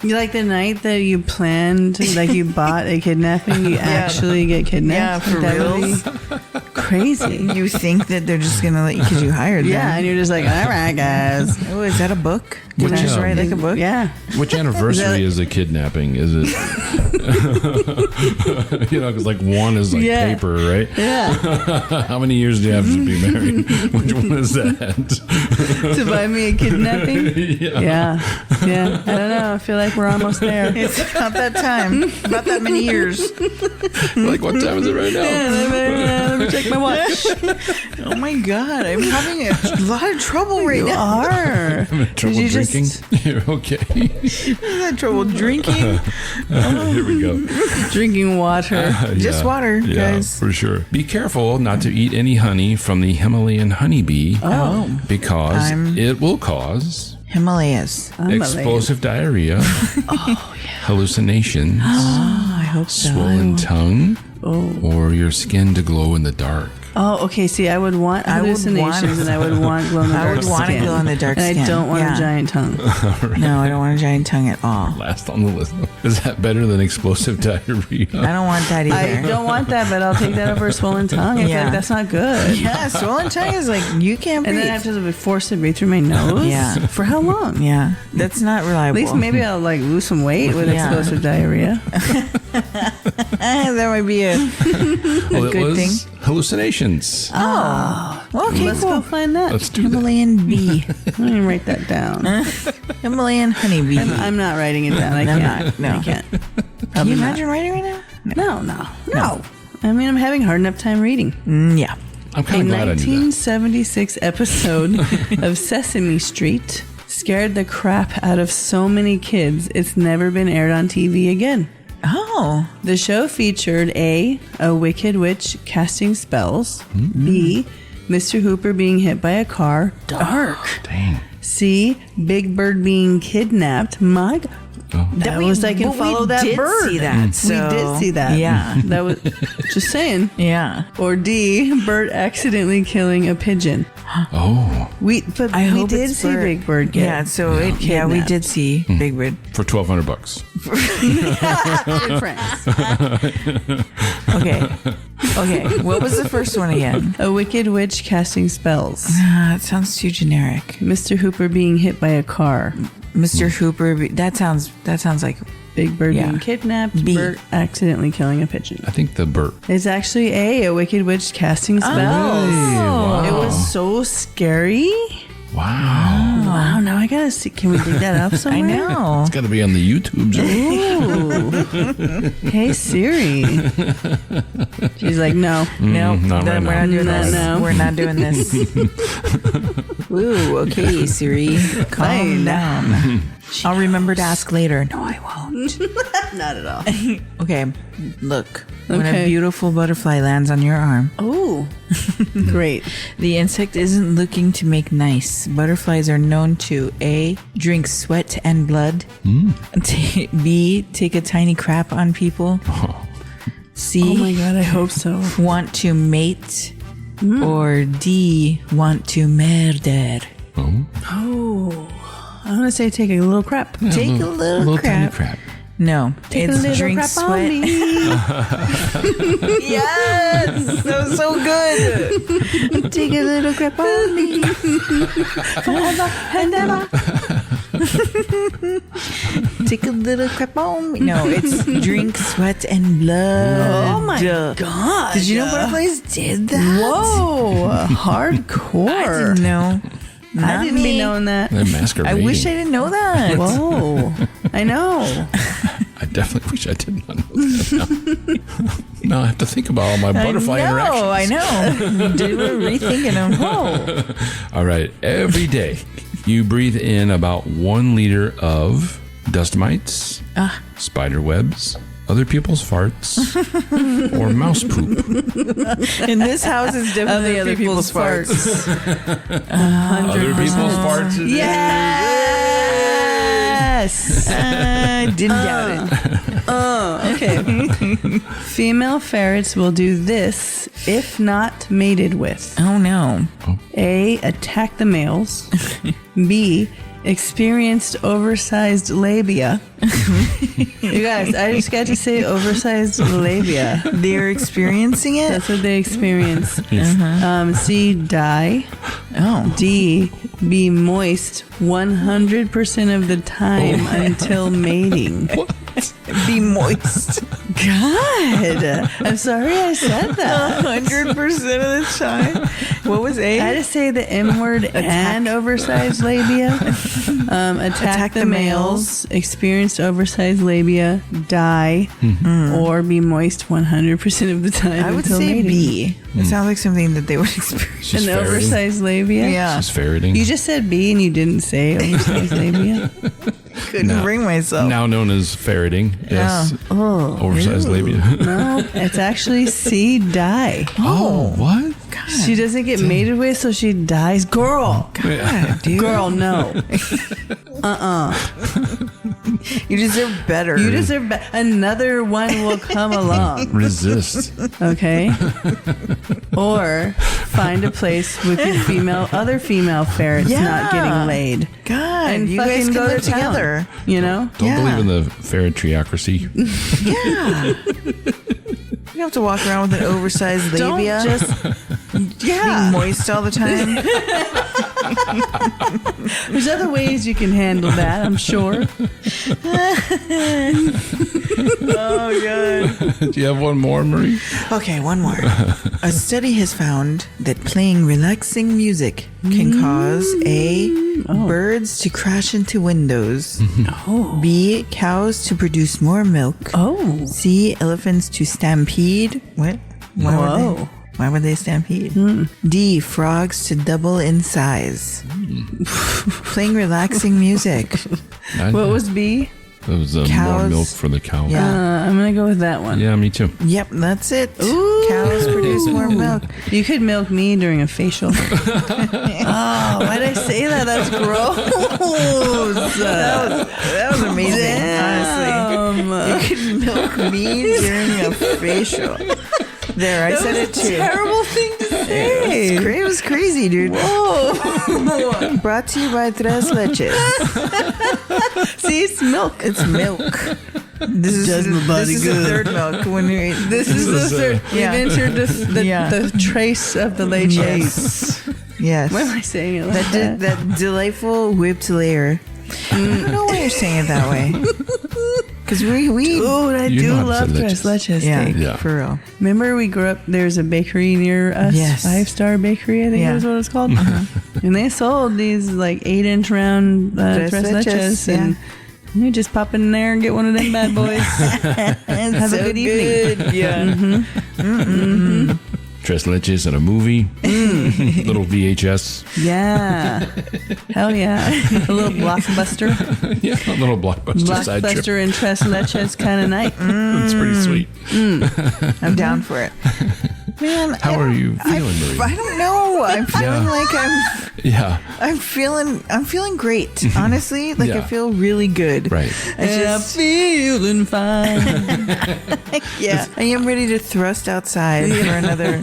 You like the night that you planned, like you bought a kidnapping, you actually get kidnapped? Yeah, for That would reals. be crazy. You think that they're just going to let you because you hired them. Yeah, and you're just like, all right, guys. Oh, is that a book? Did Which, I just write like a book? Yeah. Which anniversary is a kidnapping? Is it? You know, because like one is like Yeah. paper, right? Yeah. How many years do you have to be married? Which one is that? To buy me a kidnapping? Yeah. Yeah. I don't know. I feel like we're almost there. It's about that time. About that many years. Like, what time is it right now? Let me check my watch. Oh my God. I'm having a lot of trouble right You now. are. Trouble Did you drinking? just- You're okay. I'm having trouble drinking. Here we you go. Drinking water. Just water, guys. For sure. Be careful not to eat any honey from the Himalayan honeybee. Because it will cause Himalayas. explosive diarrhea, hallucinations, I hope so. swollen tongue, or your skin to glow in the dark. Oh, okay. See, I would want hallucinations and I would want glow in the dark. I would want to glow in the dark skin. And I don't want a giant tongue. No, I don't want a giant tongue at all. Last on the list. Is that better than explosive diarrhea? I don't want that either. I don't want that, but I'll take that over a swollen tongue. I feel like that's not good. Yeah, swollen tongue is like, you can't breathe. And then I have to be forced to breathe through my nose? Yeah. For how long? Yeah, that's not reliable. At least maybe I'll like lose some weight with explosive diarrhea. That might be a good thing. Hallucinations. Okay, Let's go find that. Let's do Himalayan bee. Let me write that down. Himalayan honeybee. I'm not writing it down. I can't. No. I can't. Can you imagine writing right now? No. I mean, I'm having a hard enough time reading. Yeah. I'm kind of glad I knew that. 1976 episode of Sesame Street scared the crap out of so many kids, it's never been aired on TV again. Oh. The show featured A wicked witch casting spells, B, Mr. Hooper being hit by a car, dark. Dang. C, Big Bird being kidnapped. My God. That was I can follow that bird. We did see that. So, we did see that. Yeah. That was just saying. Yeah. Or D, bird accidentally killing a pigeon. Oh. We hope did it's see bird. Big Bird get Yeah, so we kidnapped. did see Big Bird. For $1,200. Good friends. Okay. What was the first one again? A wicked witch casting spells. It sounds too generic. Mr. Hooper being hit by a car. Mr. Hooper. That sounds like Big Bird being kidnapped. B. Bird accidentally killing a pigeon. I think the bird. It's actually a wicked witch casting spells. Wow. It was so scary. Wow. Wow, now I gotta see. Can we dig that up somewhere? I know. It's got to be on the YouTubes. Ooh. Hey Siri. She's like, no. No, not right we're now. not doing this. No. We're not doing this. Ooh, okay, Siri. Calm down. I'll remember to ask later. No, I won't. Not at all. Okay, look. When a beautiful butterfly lands on your arm. Oh, great. The insect isn't looking to make nice. Butterflies are known to A, drink sweat and blood. B, take a tiny crap on people. C, Oh my God, I hope so. want to mate. Or D, want to murder. Oh, I'm gonna say take a little crap. Take a little tiny crap. crap. No, Take a it's little drink crap sweat. on me. Yes, that was so good. Take a little crap on me. Forever and ever. Take a little crap on me. No, it's drink sweat and blood. Oh my God. Did you know butterflies did that? Whoa, hardcore. I didn't know. I didn't be knowing that. They're masquerading. I wish I didn't know that. Whoa, I know. I definitely wish I did not know that. Now I have to think about all my butterfly interactions. I know. Dude, we're rethinking them. Whoa. All right. Every day, you breathe in about 1 liter of dust mites, spider webs, other people's farts, or mouse poop. In this house, it's definitely Other people's farts. Other people's farts. it is. Yes. Didn't doubt it. Okay. Female ferrets will do this if not mated with. Oh, no. A, attack the males. B, experienced oversized labia. You guys, I just got to say oversized labia. They're experiencing it? That's what they experience. C, die. Oh. D, be moist 100% of the time until mating. Be moist. God, I'm sorry I said that. 100% of the time. What was A? I had to say the M word and oversized labia. Attack the males, experienced oversized labia, die, or be moist 100% of the time. I would until say mating. B. It sounds like something that they would experience. She's An ferreting. oversized labia? Yeah. She's ferreting. You just said B and you didn't say oversized labia. Couldn't bring myself. Now known as ferreting. Yes. Oh, Oversized labia. no, it's actually sea dye. Oh, what? God. She doesn't get mated with, so she dies. Girl, God, dude. girl, no. You deserve better. You deserve another one will come along. Resist. Okay. Or find a place with your other female ferrets not getting laid. God, And you fucking guys can go live to town. together. You know? Don't believe in the ferretriocracy. Yeah. You have to walk around with an oversized labia. Don't just being moist all the time. There's other ways you can handle that, I'm sure. Oh, God. Do you have one more, Marie? Okay, one more. A study has found that playing relaxing music can cause birds to crash into windows, B, cows to produce more milk, C, elephants to stampede. What? Why would they stampede? D, frogs to double in size. Playing relaxing music. What was B? It was more Cows. milk for the cow. Yeah. I'm going to go with that one. Yeah, me too. Yep, that's it. Ooh. Cows produce more milk. You could milk me during a facial. Oh, why'd I say that? That's gross. That was amazing, honestly. You could milk me during a facial. There, I said it too. Terrible thing to say. It was crazy, dude. Whoa. Brought to you by Tres Leches. See, it's milk. It's milk. This Does my body is good. the third milk when you eat. This is the third. yeah. We've entered the trace of the leches. Yes. Why am I saying it like that? That delightful whipped layer. I don't know why you're saying it that way. Because we Oh, I You do know how to love say Tres Leches yeah, steak. Yeah. for real. Remember we grew up, there's a bakery near us, Yes. 5-Star Bakery, I think Yeah. is what it's called. And they sold these like 8-inch round Tres Leches. And you just pop in there and get one of them bad boys. Have a good evening. Yeah. Tres Leches at a movie. Little VHS. Yeah. Hell yeah. A little blockbuster. Yeah, a little blockbuster side trip. Blockbuster and Tres Leches kind of night. It's pretty sweet. I'm down for it. Man, How are you feeling, Marie? I don't know. I'm feeling like I'm feeling great. Honestly, like I feel really good. Right. I'm feeling fine. Yeah, I am ready to thrust outside for another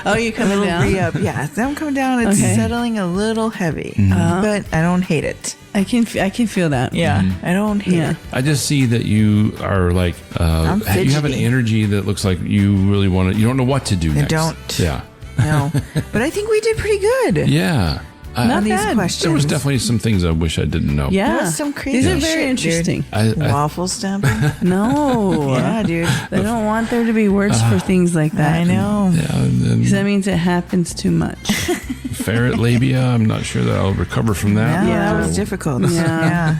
Oh, you coming down? re-up. Yeah, I'm coming down. It's Okay. settling a little heavy, but I don't hate it. I can feel that. Yeah, I don't hate it. I just see that you are like, you have an fidgety. energy that looks like you really want to, you don't know what to do next. don't. Yeah. No, but I think we did pretty good. Yeah. On these bad. questions. There was definitely some things I wish I didn't know. Yeah. There was some crazy These are very shit, interesting. dude. Waffle stamping. No. Yeah, dude. They don't want there to be words for things like that. I know. Yeah, and then Because that means it happens too much. ferret labia, I'm not sure that I'll recover from that. Yeah, that was difficult. Yeah.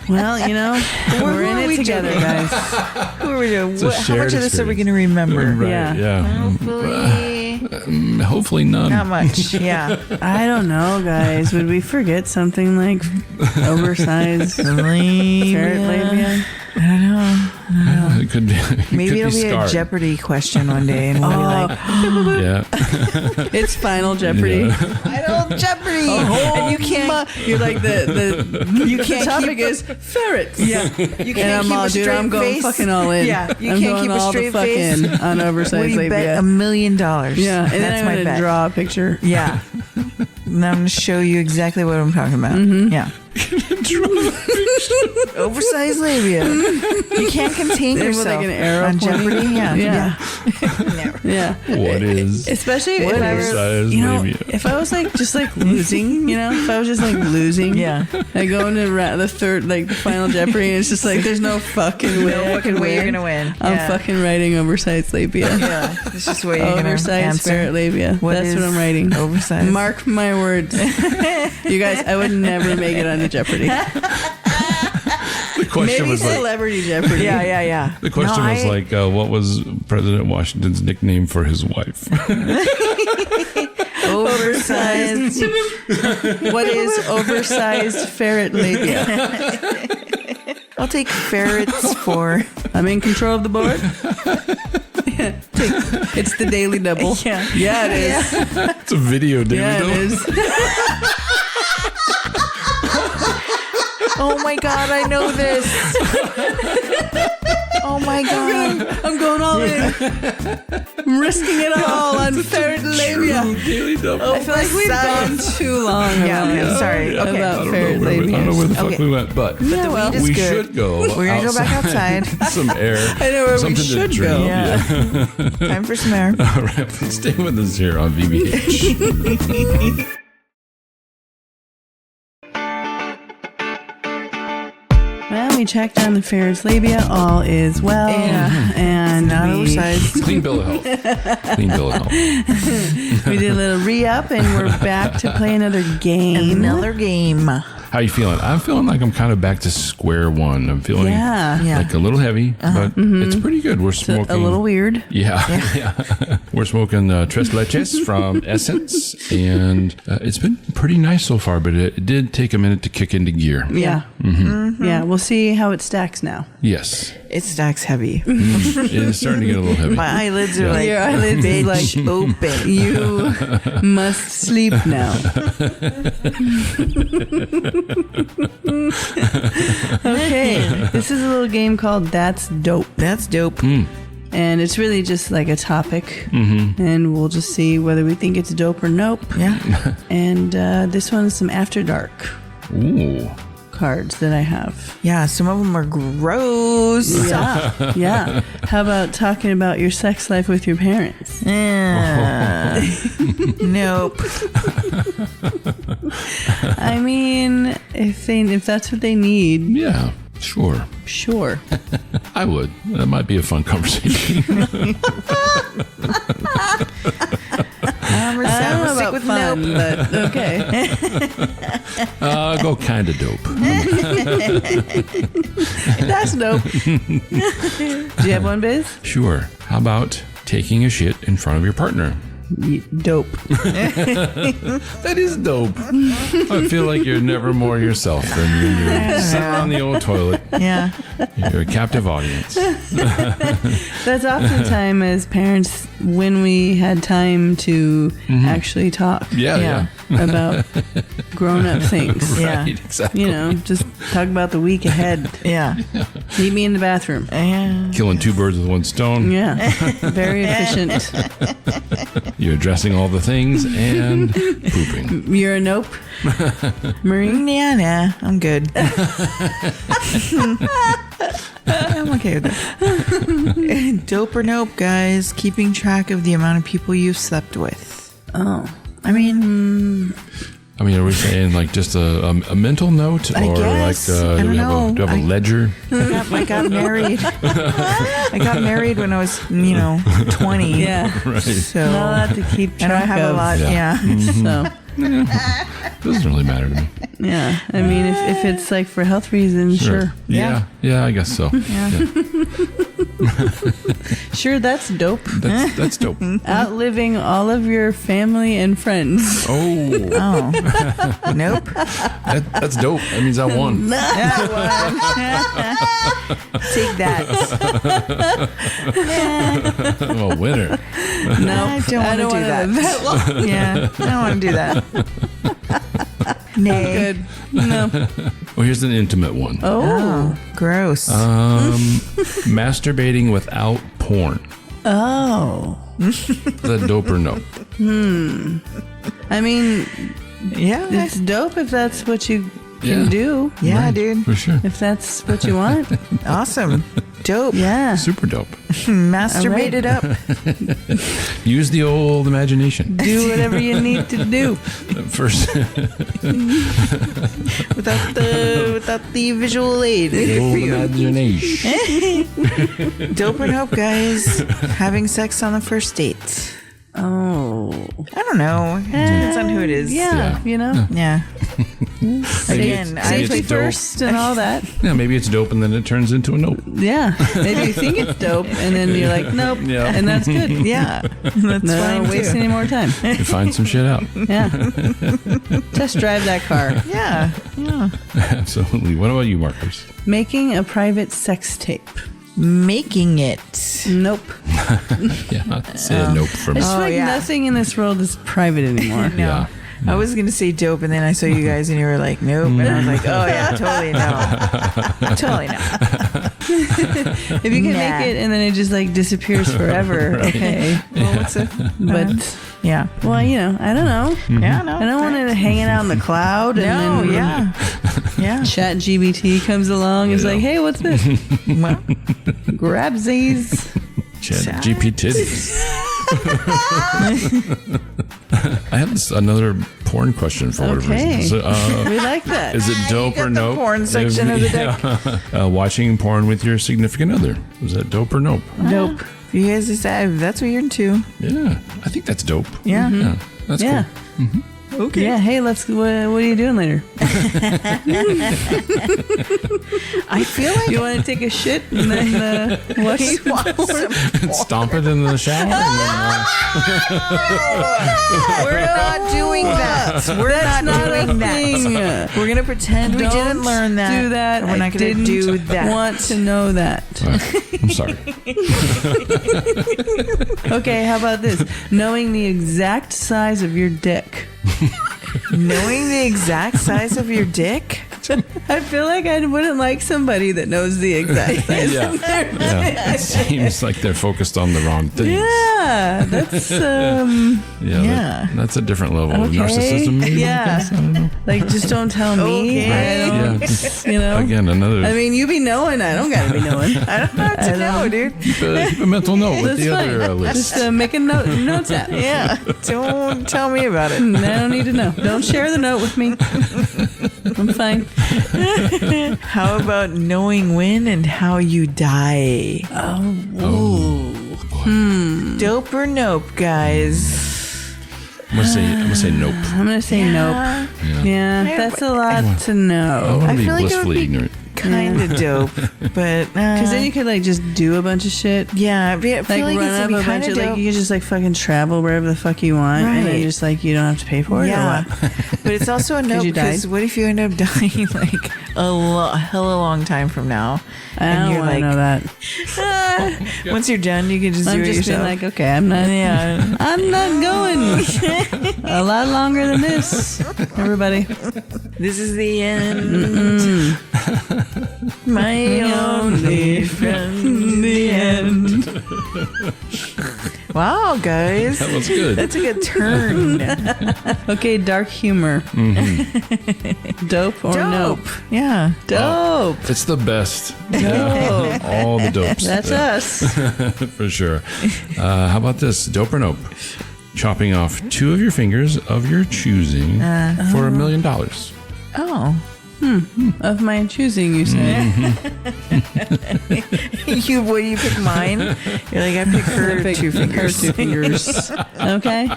Well, we're in it together, guys. Who are we doing? a How shared much of this are we going experience. to remember? Right, Yeah. yeah. Hopefully none. Not much. Yeah. I don't know, guys. Would we forget something like oversized ferret labia? I don't know. It could be. Maybe it'll be scarred. a Jeopardy question one day, and we'll be like, Yeah. It's Final Jeopardy. "Final Jeopardy!" and you can't. You're like the You can't the topic keep is ferrets. Yeah, you can't And I'm keep all, a dude, straight I'm going face. fucking all in. Yeah, you I'm can't going keep a all straight the fuck face. in on oversized Will you labia. bet $1 million? Yeah, and then that's I'm my going to bet. draw a picture. Yeah, and I'm going to show you exactly what I'm talking about. Yeah, oversized labia. You can't contain With yourself like an arrow on pointing. Jeopardy. Yeah, Yeah. What is? Especially if I oversized were, labia? if I was like just like losing, if I was just like losing, Yeah. I go into the third, like the Final Jeopardy, and it's just like there's no fucking way, I fucking can way you're win. gonna win. I'm Yeah. fucking writing oversized labia. Yeah, this is what you're going to Oversized answer. ferret labia. That's what is I'm writing. Oversized. Mark my words. You guys, I would never make it onto Jeopardy. The question Maybe was like. Celebrity Jeopardy. The question was what was President Washington's nickname for his wife? Oversized. What is oversized ferret labia? I'll take ferrets for. I'm in control of the board. It's the daily double. Yeah, it is. It's a video, David. Yeah, it is. Oh my God, I know this. Oh my God. I'm going all in. I'm risking it all on ferret labia. Daily double. I feel like we've gone too long. Yeah, sorry. Okay. About ferret I labia. don't know where the fuck Okay. we went, but The weed is we good. should go. We're going to go back outside. Some air. I know where we something should to go. drink. Yeah. Time for some air. All right, stay with us here on VBH. Well, we checked on the ferret's labia. All is well. Yeah. And Not we oversized. Clean bill of health. Clean bill of health. did a little re-up, and we're back to play another game. Another game. How you feeling? I'm feeling like I'm kind of back to square one. I'm feeling Yeah. like a little heavy, but it's pretty good. We're smoking. A little weird. Yeah. We're smoking Tres Leches from Essence, and it's been pretty nice so far, but it did take a minute to kick into gear. Yeah. Yeah, we'll see how it stacks now. Yes. It stacks heavy. It is starting to get a little heavy. My eyelids are like, Your eyelids is bitch, like open. You must sleep now. Okay, this is a little game called That's Dope. That's dope. And it's really just like a topic. And we'll just see whether we think it's dope or nope. Yeah. And this one's some After Dark Ooh. cards that I have. Yeah, some of them are gross. Yeah. Yeah. How about talking about your sex life with your parents? Nope. I mean, if that's what they need, Yeah. Sure. sure. I would. That might be a fun conversation. I'm I don't know about with fun, nope. but okay. Go kind of dope. That's dope. Do you have one, Biz? Sure. How about taking a shit in front of your partner? Dope. That is dope. I feel like you're never more yourself than when you're sitting on the old toilet. Yeah. You're a captive audience. That's oftentimes as parents when we had time to actually talk Yeah. about grown-up things. Yeah. Right, exactly. You know, just talk about the week ahead. Yeah. Meet me in the bathroom. Yeah. Killing two birds with one stone. Yeah. Very efficient. You're addressing all the things and pooping. You're a nope, Marie? Yeah, nah, I'm good. I'm okay with that. Dope or nope, guys. Keeping track of the amount of people you've slept with. Oh. I mean, I mean, are we saying like just a mental note, or I guess. like I do we don't have a know. ledger? I got married. I got married when I was, 20. Yeah. Right. So Not a lot to keep I track don't have of. a lot. Yeah. Yeah. So, Doesn't really matter to me. yeah. I mean, if it's like for health reasons, sure. Yeah. Yeah, I guess so. Yeah. Sure, that's dope. That's dope. Outliving all of your family and friends. Oh, Oh. Nope. that's dope. That means I won. Take that. I'm a winner. No, I don't want to do wanna that. live that long. Yeah. I don't want to do that. Nay. Good. No. Well, here's an intimate one. Oh. Gross. Masturbating without porn. Oh. Is that dope or no? I mean, yeah. it's dope if that's what you can Yeah. do. Yeah, Right. dude. For sure. If that's what you want. Awesome. Dope. Yeah. Super dope. Masturbate it up. Use the old imagination. Do whatever you need to do. First, without the visual aid. the old imagination. Dope or nope, guys. Having sex on the first date. Oh. I don't know. Depends on who it is. Yeah, Yeah. you know? Yeah. Again, safety it's dope. first and all that. Yeah, maybe it's dope and then it turns into a nope. Yeah, maybe you think it's dope and then you're like, nope, Yeah. and that's good. yeah, that's No, fine don't waste too. any more time. You find some shit out. Yeah, test drive that car. Yeah, yeah. Absolutely. What about you, Marcus? Making a private sex tape. Making it. Nope. Yeah, I'd say a nope for I me. just feel like yeah. nothing in this world is private anymore. No. Yeah. I was going to say dope, and then I saw you guys, and you were like, nope. And I was like, oh, yeah, totally no. Totally no. If you can Nah. make it and then it just like disappears forever, okay. Well, what's it? But, Yeah. well, you know, I don't know. Yeah, no. I don't want it hanging out in the cloud. No, And then yeah. Chat GBT comes along and is like, hey, what's this? Well, Grab these. Chat GP titties. I have another porn question for whatever Okay. reason. So, We like that. is it dope got or the nope? porn section of the deck. Watching porn with your significant other. Is that dope or nope? Nope. you guys decide. That's what you're into. Yeah, I think that's dope. Yeah. Yeah, that's Yeah. cool. Okay. Yeah. Hey, what are you doing later? I feel like You want to take a shit and then watch he wants some Stomp it in the shower. We're not doing that. We're not doing that. We're gonna pretend we didn't learn that. Do that. And we're not gonna do that. Want to know that? I'm sorry. Okay. How about this? Knowing the exact size of your dick. Knowing the exact size of your dick. I feel like I wouldn't like somebody that knows the exact size Yeah. of their dick. Yeah. It seems like they're focused on the wrong things. Yeah, that's Yeah. That's a different level of Okay. narcissism. Maybe, Yeah. I guess. I don't know. like just don't tell me. Okay. I don't, Yeah, just, you know. again, another. I mean, you be knowing. I don't gotta be knowing. I don't have to know, dude. keep a mental note with That's the fine. other list. Just make a notes app. Yeah. Don't tell me about it. I don't need to know. Don't share the note with me. I'm fine. How about knowing when and how you die? Dope or nope, guys? I'm gonna say nope. I'm gonna say nope. Yeah, that's a lot to I know. want I to be feel like it would blissfully be- ignorant. Kind of dope, but Because then you could like just do a bunch of shit. yeah, I feel Like like run it's up gonna a be bunch kind of of like dope. you could just like fucking travel wherever the fuck you want, and then Right. just like you don't have to pay for it. Yeah, Or what? but it's also a nope you died? because what if you end up dying like a hella long time from now? I don't want to know that. Once you're done, you can just I'm do it just being yourself. like, okay, I'm not. Yeah. I'm not going a lot longer than this, everybody. This is the end. My only friend. The end. Wow, guys. That was good. That's a good turn. Okay, dark humor. Dope or nope? Yeah. Dope. It's the best. Dope. All the dopes. That's us. For sure. How about this? Dope or nope? Chopping off 2 of your fingers of your choosing for $1 million. Oh. Of my choosing, you say. You pick mine? You're like, I pick her Pick 2 fingers. Her 2 fingers. Okay.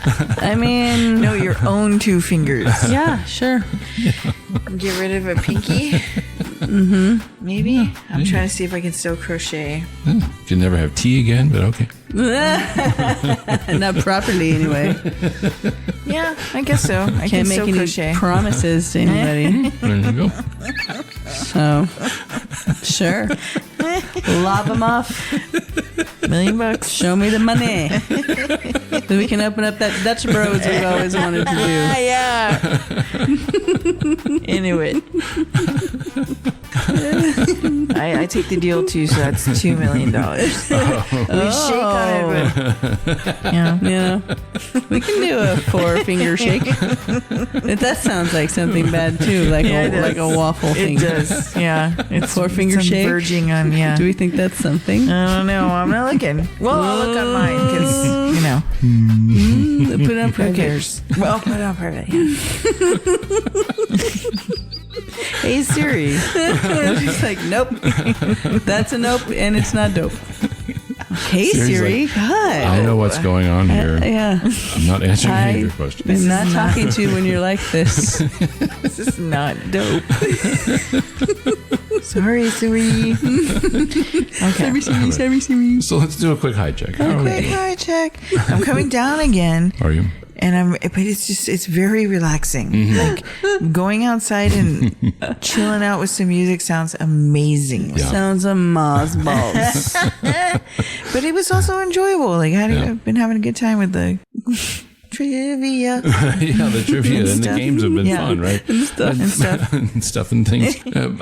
I mean, No, your own 2 fingers. yeah, sure. Get rid of a pinky. Maybe. I'm trying to see if I can still crochet. You can never have tea again, but okay. Not properly, anyway. Yeah, I guess so. I Can't can make still any crochet. promises to anybody. There you go. So, sure. Lob them off. $1 million. Show me the money. Then we can open up that Dutch Bros we've always wanted to do. Yeah. Into it. I take the deal too, so that's $2 million. We shake on it, but yeah. We can do a 4-finger shake. That sounds like something bad too, like a waffle thing. It does. Yeah, it's 4-finger it's shake. Verging on Do we think that's something? I don't know. I'm not looking. Well, I'll look on mine because you know. Put it on Who private. cares? Well, put it on private. Yeah. Hey Siri. We're just like, nope. That's a nope, and it's not dope. Hey, Siri. God. I know what's going on here. Yeah. I'm not answering any of your questions. I'm not talking to you when you're like this. This is not dope. Sorry, Siri. Okay. Sorry. So let's do a quick high check. How are we Quick doing? high check. I'm coming down again. Are you? But it's very relaxing. Like going outside and chilling out with some music sounds amazing. Yeah. Sounds a moz balls. But it was also enjoyable. Like I've been having a good time with the trivia. Yeah, the trivia and the stuff. games have been Yeah. fun, right? And stuff. And stuff and things.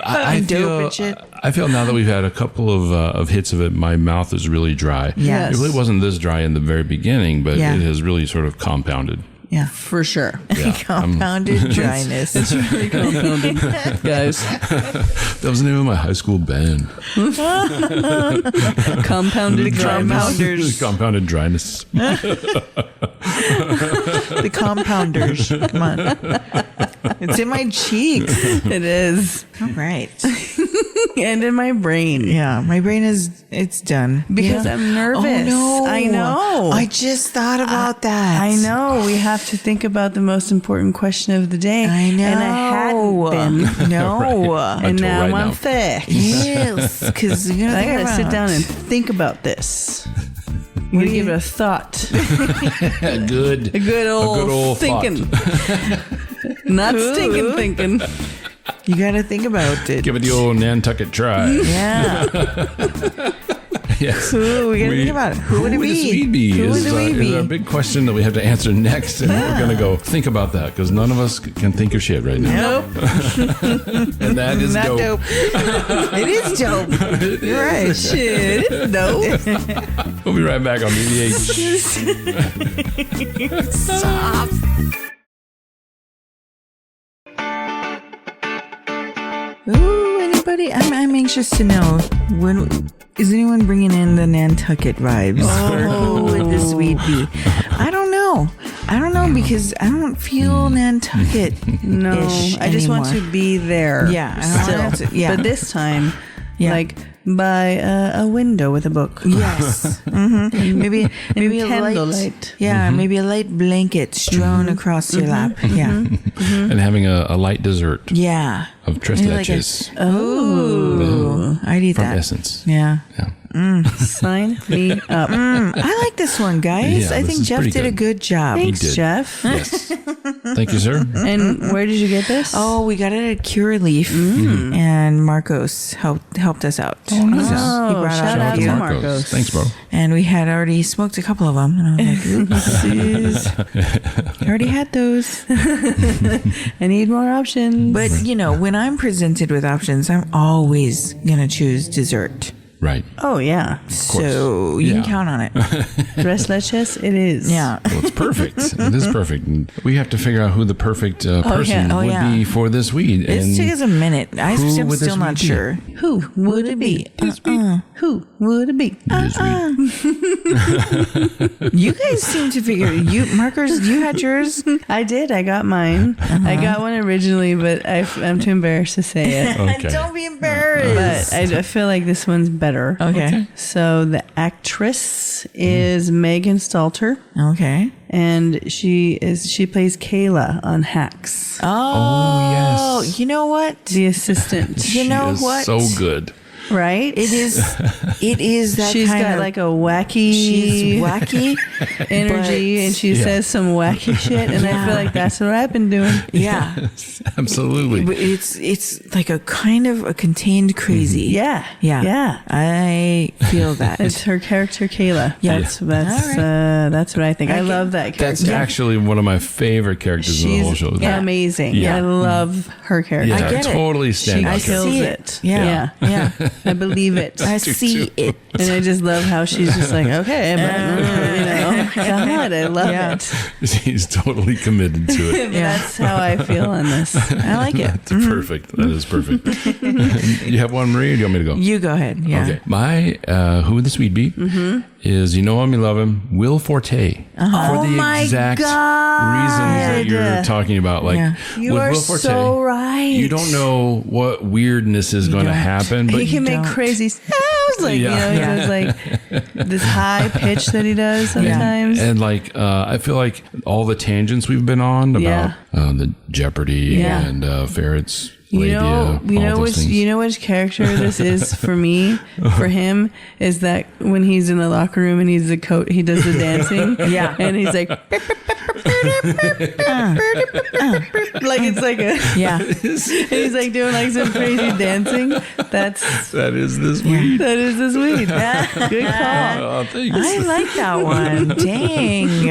I dope and shit. feel now that we've had a couple of hits of it, my mouth is really dry. Yes. It really wasn't this dry in the very beginning, but Yeah. it has really sort of compounded. Yeah. For sure. Yeah. Compounded dryness. It's really compounded, guys. That was the name of my high school band. Compounded dryness. Compounded dryness. The compounders. Come on. It's in my cheeks. It is. All right. And in my brain. Yeah, my brain it's done. Because Yeah. I'm nervous. Oh, no. I know. I just thought about that. I know. We have to think about the most important question of the day. I know. And I hadn't been. No. Right. And Until now right I'm now. thick. Yes, because you I gotta sit down and think about this. I'm gonna give it a thought. Good. A good old thinking. Not stinking thinking. You got to think about it. Give it the old Nantucket try. Yeah. Yes. Who we got to think about it? Who would it this be? weed be? Who would is the weed is be? a big question that we have to answer next, and we're going to go think about that because none of us can think of shit right now. Nope. And that is Not dope. dope. It is dope. You're right. Shit, it's dope. We'll be right back on BBH. Soft. Ooh, anybody? I'm anxious to know when is anyone bringing in the Nantucket vibes, or who would this weed be? I don't know because I don't feel Nantucket. No, I just want to be there. Yeah, I still. want to- yeah. But this time, Yeah. like by a window with a book. Yes, maybe a candlelight. light. Yeah, maybe a light blanket strewn across your lap. Yeah, And having a light dessert yeah. of Tres Maybe like a- Leches Ooh, I'd eat from that. Essence. Yeah. Yeah. Sign me up. I like this one, guys. Yeah, I this think is Jeff pretty did a good. good job. He Thanks, did. Jeff. Yes. Thank you, sir. And where did you get this? Oh, we got it at Curaleaf, and Marcos helped us out. Oh, nice. So he Oh, brought shout out out a to few. Marcos. Thanks, bro. And we had already smoked a couple of them, and I was like, "Oopsies, I already had those." I need more options. But when I'm presented with options, I'm always gonna choose dessert. Right. oh yeah, So you Yeah. can count on it. Tres Leches, it is. Yeah. Well, it's perfect. It is perfect. And we have to figure out who the perfect person Oh, would yeah. be for this weed. It And took us a minute. I'm who still would this not weed be? sure. Who would it be? Who would it be? this weed. You guys seem to figure. You had yours. I did. I got mine. I got one originally, but I'm too embarrassed to say it. Okay. Don't be embarrassed. But I feel like this one's better. Okay. So the actress is Megan Stalter, Okay. and she plays Kayla on Hacks, Oh, yes. You know what? the assistant. You know She is what? so good. Right? It is that She's kind got of like a wacky she's wacky energy, but- and she Yeah. says some wacky shit, and I feel like that's what I've been doing. Yeah. Absolutely. But it's like a kind of a contained crazy. Yeah. Yeah. Yeah. I feel that. It's her character, Kayla. Yeah. That's All right. that's what I think. I love that character. That's actually one of my favorite characters in the whole show. amazing. Yeah. I love her character. Yeah, I get it. totally She stand out. kills see it. Yeah. Yeah. I believe it. I do see too. it. And I just love how she's just like, okay, but, God, I love Yeah. it. He's totally committed to it. Yeah. That's how I feel on this. I like it. That's perfect. That is perfect. You have one, Marie, or do you want me to go? You go ahead. Yeah. Okay. My who would this weed be is you know him, you love him, Will Forte. For Oh the my exact reasons that you're talking about. Like Yeah. You with are Will Forte, so right. you don't know what weirdness is going to don't. happen, but He can make don't. crazy sounds Like, he does like this high pitch that he does sometimes. And like, I feel like all the tangents we've been on about the Jeopardy and Ferrets. You know which character this is for me, for him, is that when he's in the locker room and he's the coach, he does the dancing. And he's like, like it's like a, and he's like doing like some crazy dancing. That is this weed. Good call. Oh, thanks. I like that one. Dang.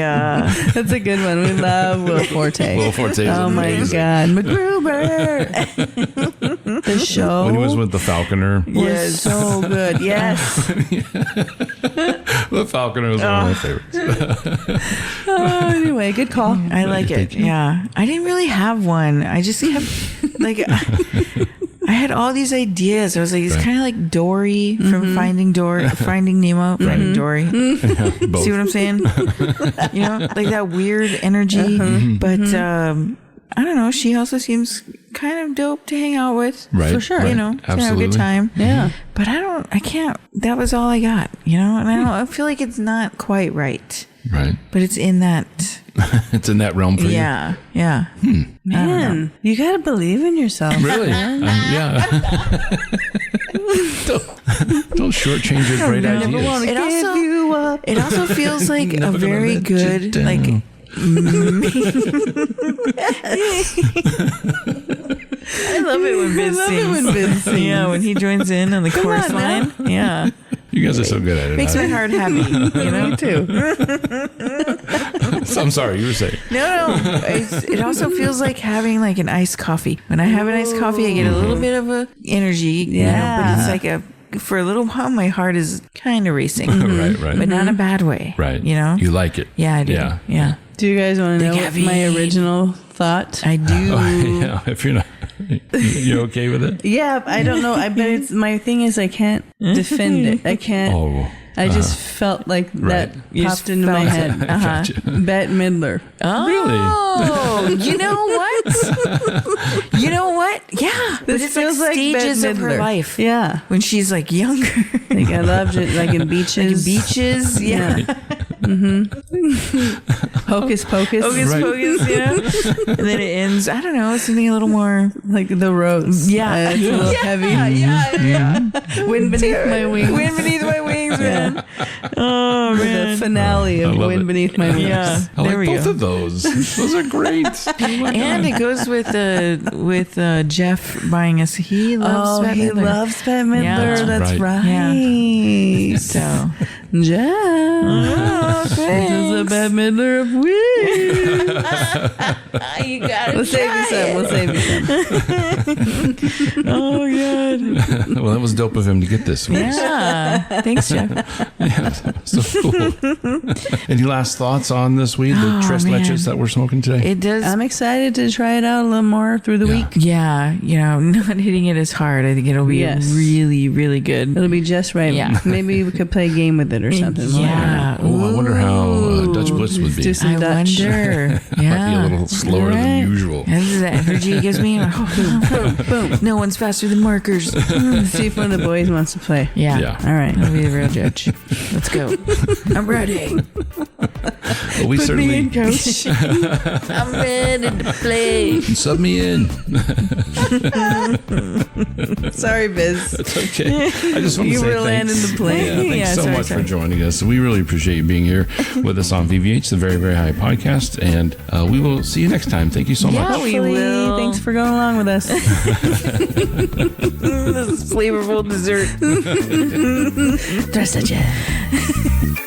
That's a good one. We love Will Forte. Will Forte. Oh my God. MacGruber. The show. When he was with the Falconer. Was so good. Yes. The Falconer was one of my favorites. Anyway, good call. I like it. Yeah. I didn't really have one. I just have like I had all these ideas. I was like, it's kind of like Dory from Finding Nemo, Finding Dory. See what I'm saying? Like that weird energy. But I don't know. She also seems kind of dope to hang out with. Right. For sure. Right. To have a good time. Yeah. But I can't, that was all I got, and I feel like it's not quite right. Right. But it's in that. It's in that realm for you. Yeah. Yeah. Man, you got to believe in yourself. Really? Yeah. Don't shortchange your great ideas. It also feels like a very good, like, I love it when Biz sings. Yeah, when he joins in on the chorus line. Yeah. You guys are so good at it. Makes my heart happy. Me too. I'm sorry, you were saying. No. It also feels like having like an iced coffee. When I have an iced coffee, I get a little bit of a energy. But it's like for a little while, my heart is kind of racing. Right. But not in a bad way. Right. You like it. Yeah, I do. Yeah. Do you guys want to know my original thought? I do. If you're not, you okay with it? Yeah, I don't know. But it's my thing is I can't defend it. I can't. I just felt like that popped into my head. Bette Midler. Oh, really? You know what? Yeah. But it feels like stages of her life. Yeah. When she's like younger. Like I loved it. Like in Beaches. Yeah. Hocus Pocus. And then it ends, I don't know, something a little more like The Rose. Yeah. It's a little heavy. Yeah. Wind Beneath My Wings. Man. Oh, man. The finale of Wind Beneath My Wings. Yeah. I like both of those. Those are great. And it goes with Jeff buying us. He loves Bette Midler. Loves Bette Midler. Yeah. That's right. Yeah. So, Jeff. This is a Bette Midler of wigs. You got it. We'll save you some. Oh, God. Well, that was dope of him to get this. Yeah. Thanks, Jeff. Yeah, so cool. Any last thoughts on this weed, the Tres Leches that we're smoking today? It does. I'm excited to try it out a little more through the week. Yeah, not hitting it as hard. I think it'll be really, really good. It'll be just right. Yeah. Maybe we could play a game with it or something. Yeah. I wonder how Dutch Bliss would be. Do some Dutch. Wonder. Might be a little slower than usual. That's the energy it gives me. Boom. No one's faster than markers. See if one of the boys wants to play. Yeah. All right. I'll be the real judge. Let's go. I'm ready. Well, we Put me in, coach. I'm ready to play. Sub me in. Sorry, Biz. That's okay. I just want to say were landing thanks. the plane. Thanks so much for joining us. We really appreciate you being here with us on VVH, the Very, Very High Podcast. And we will see you next time. Thank you so much. Yeah, we will. Thanks for going along with us. This is flavorful dessert. Tres Leches.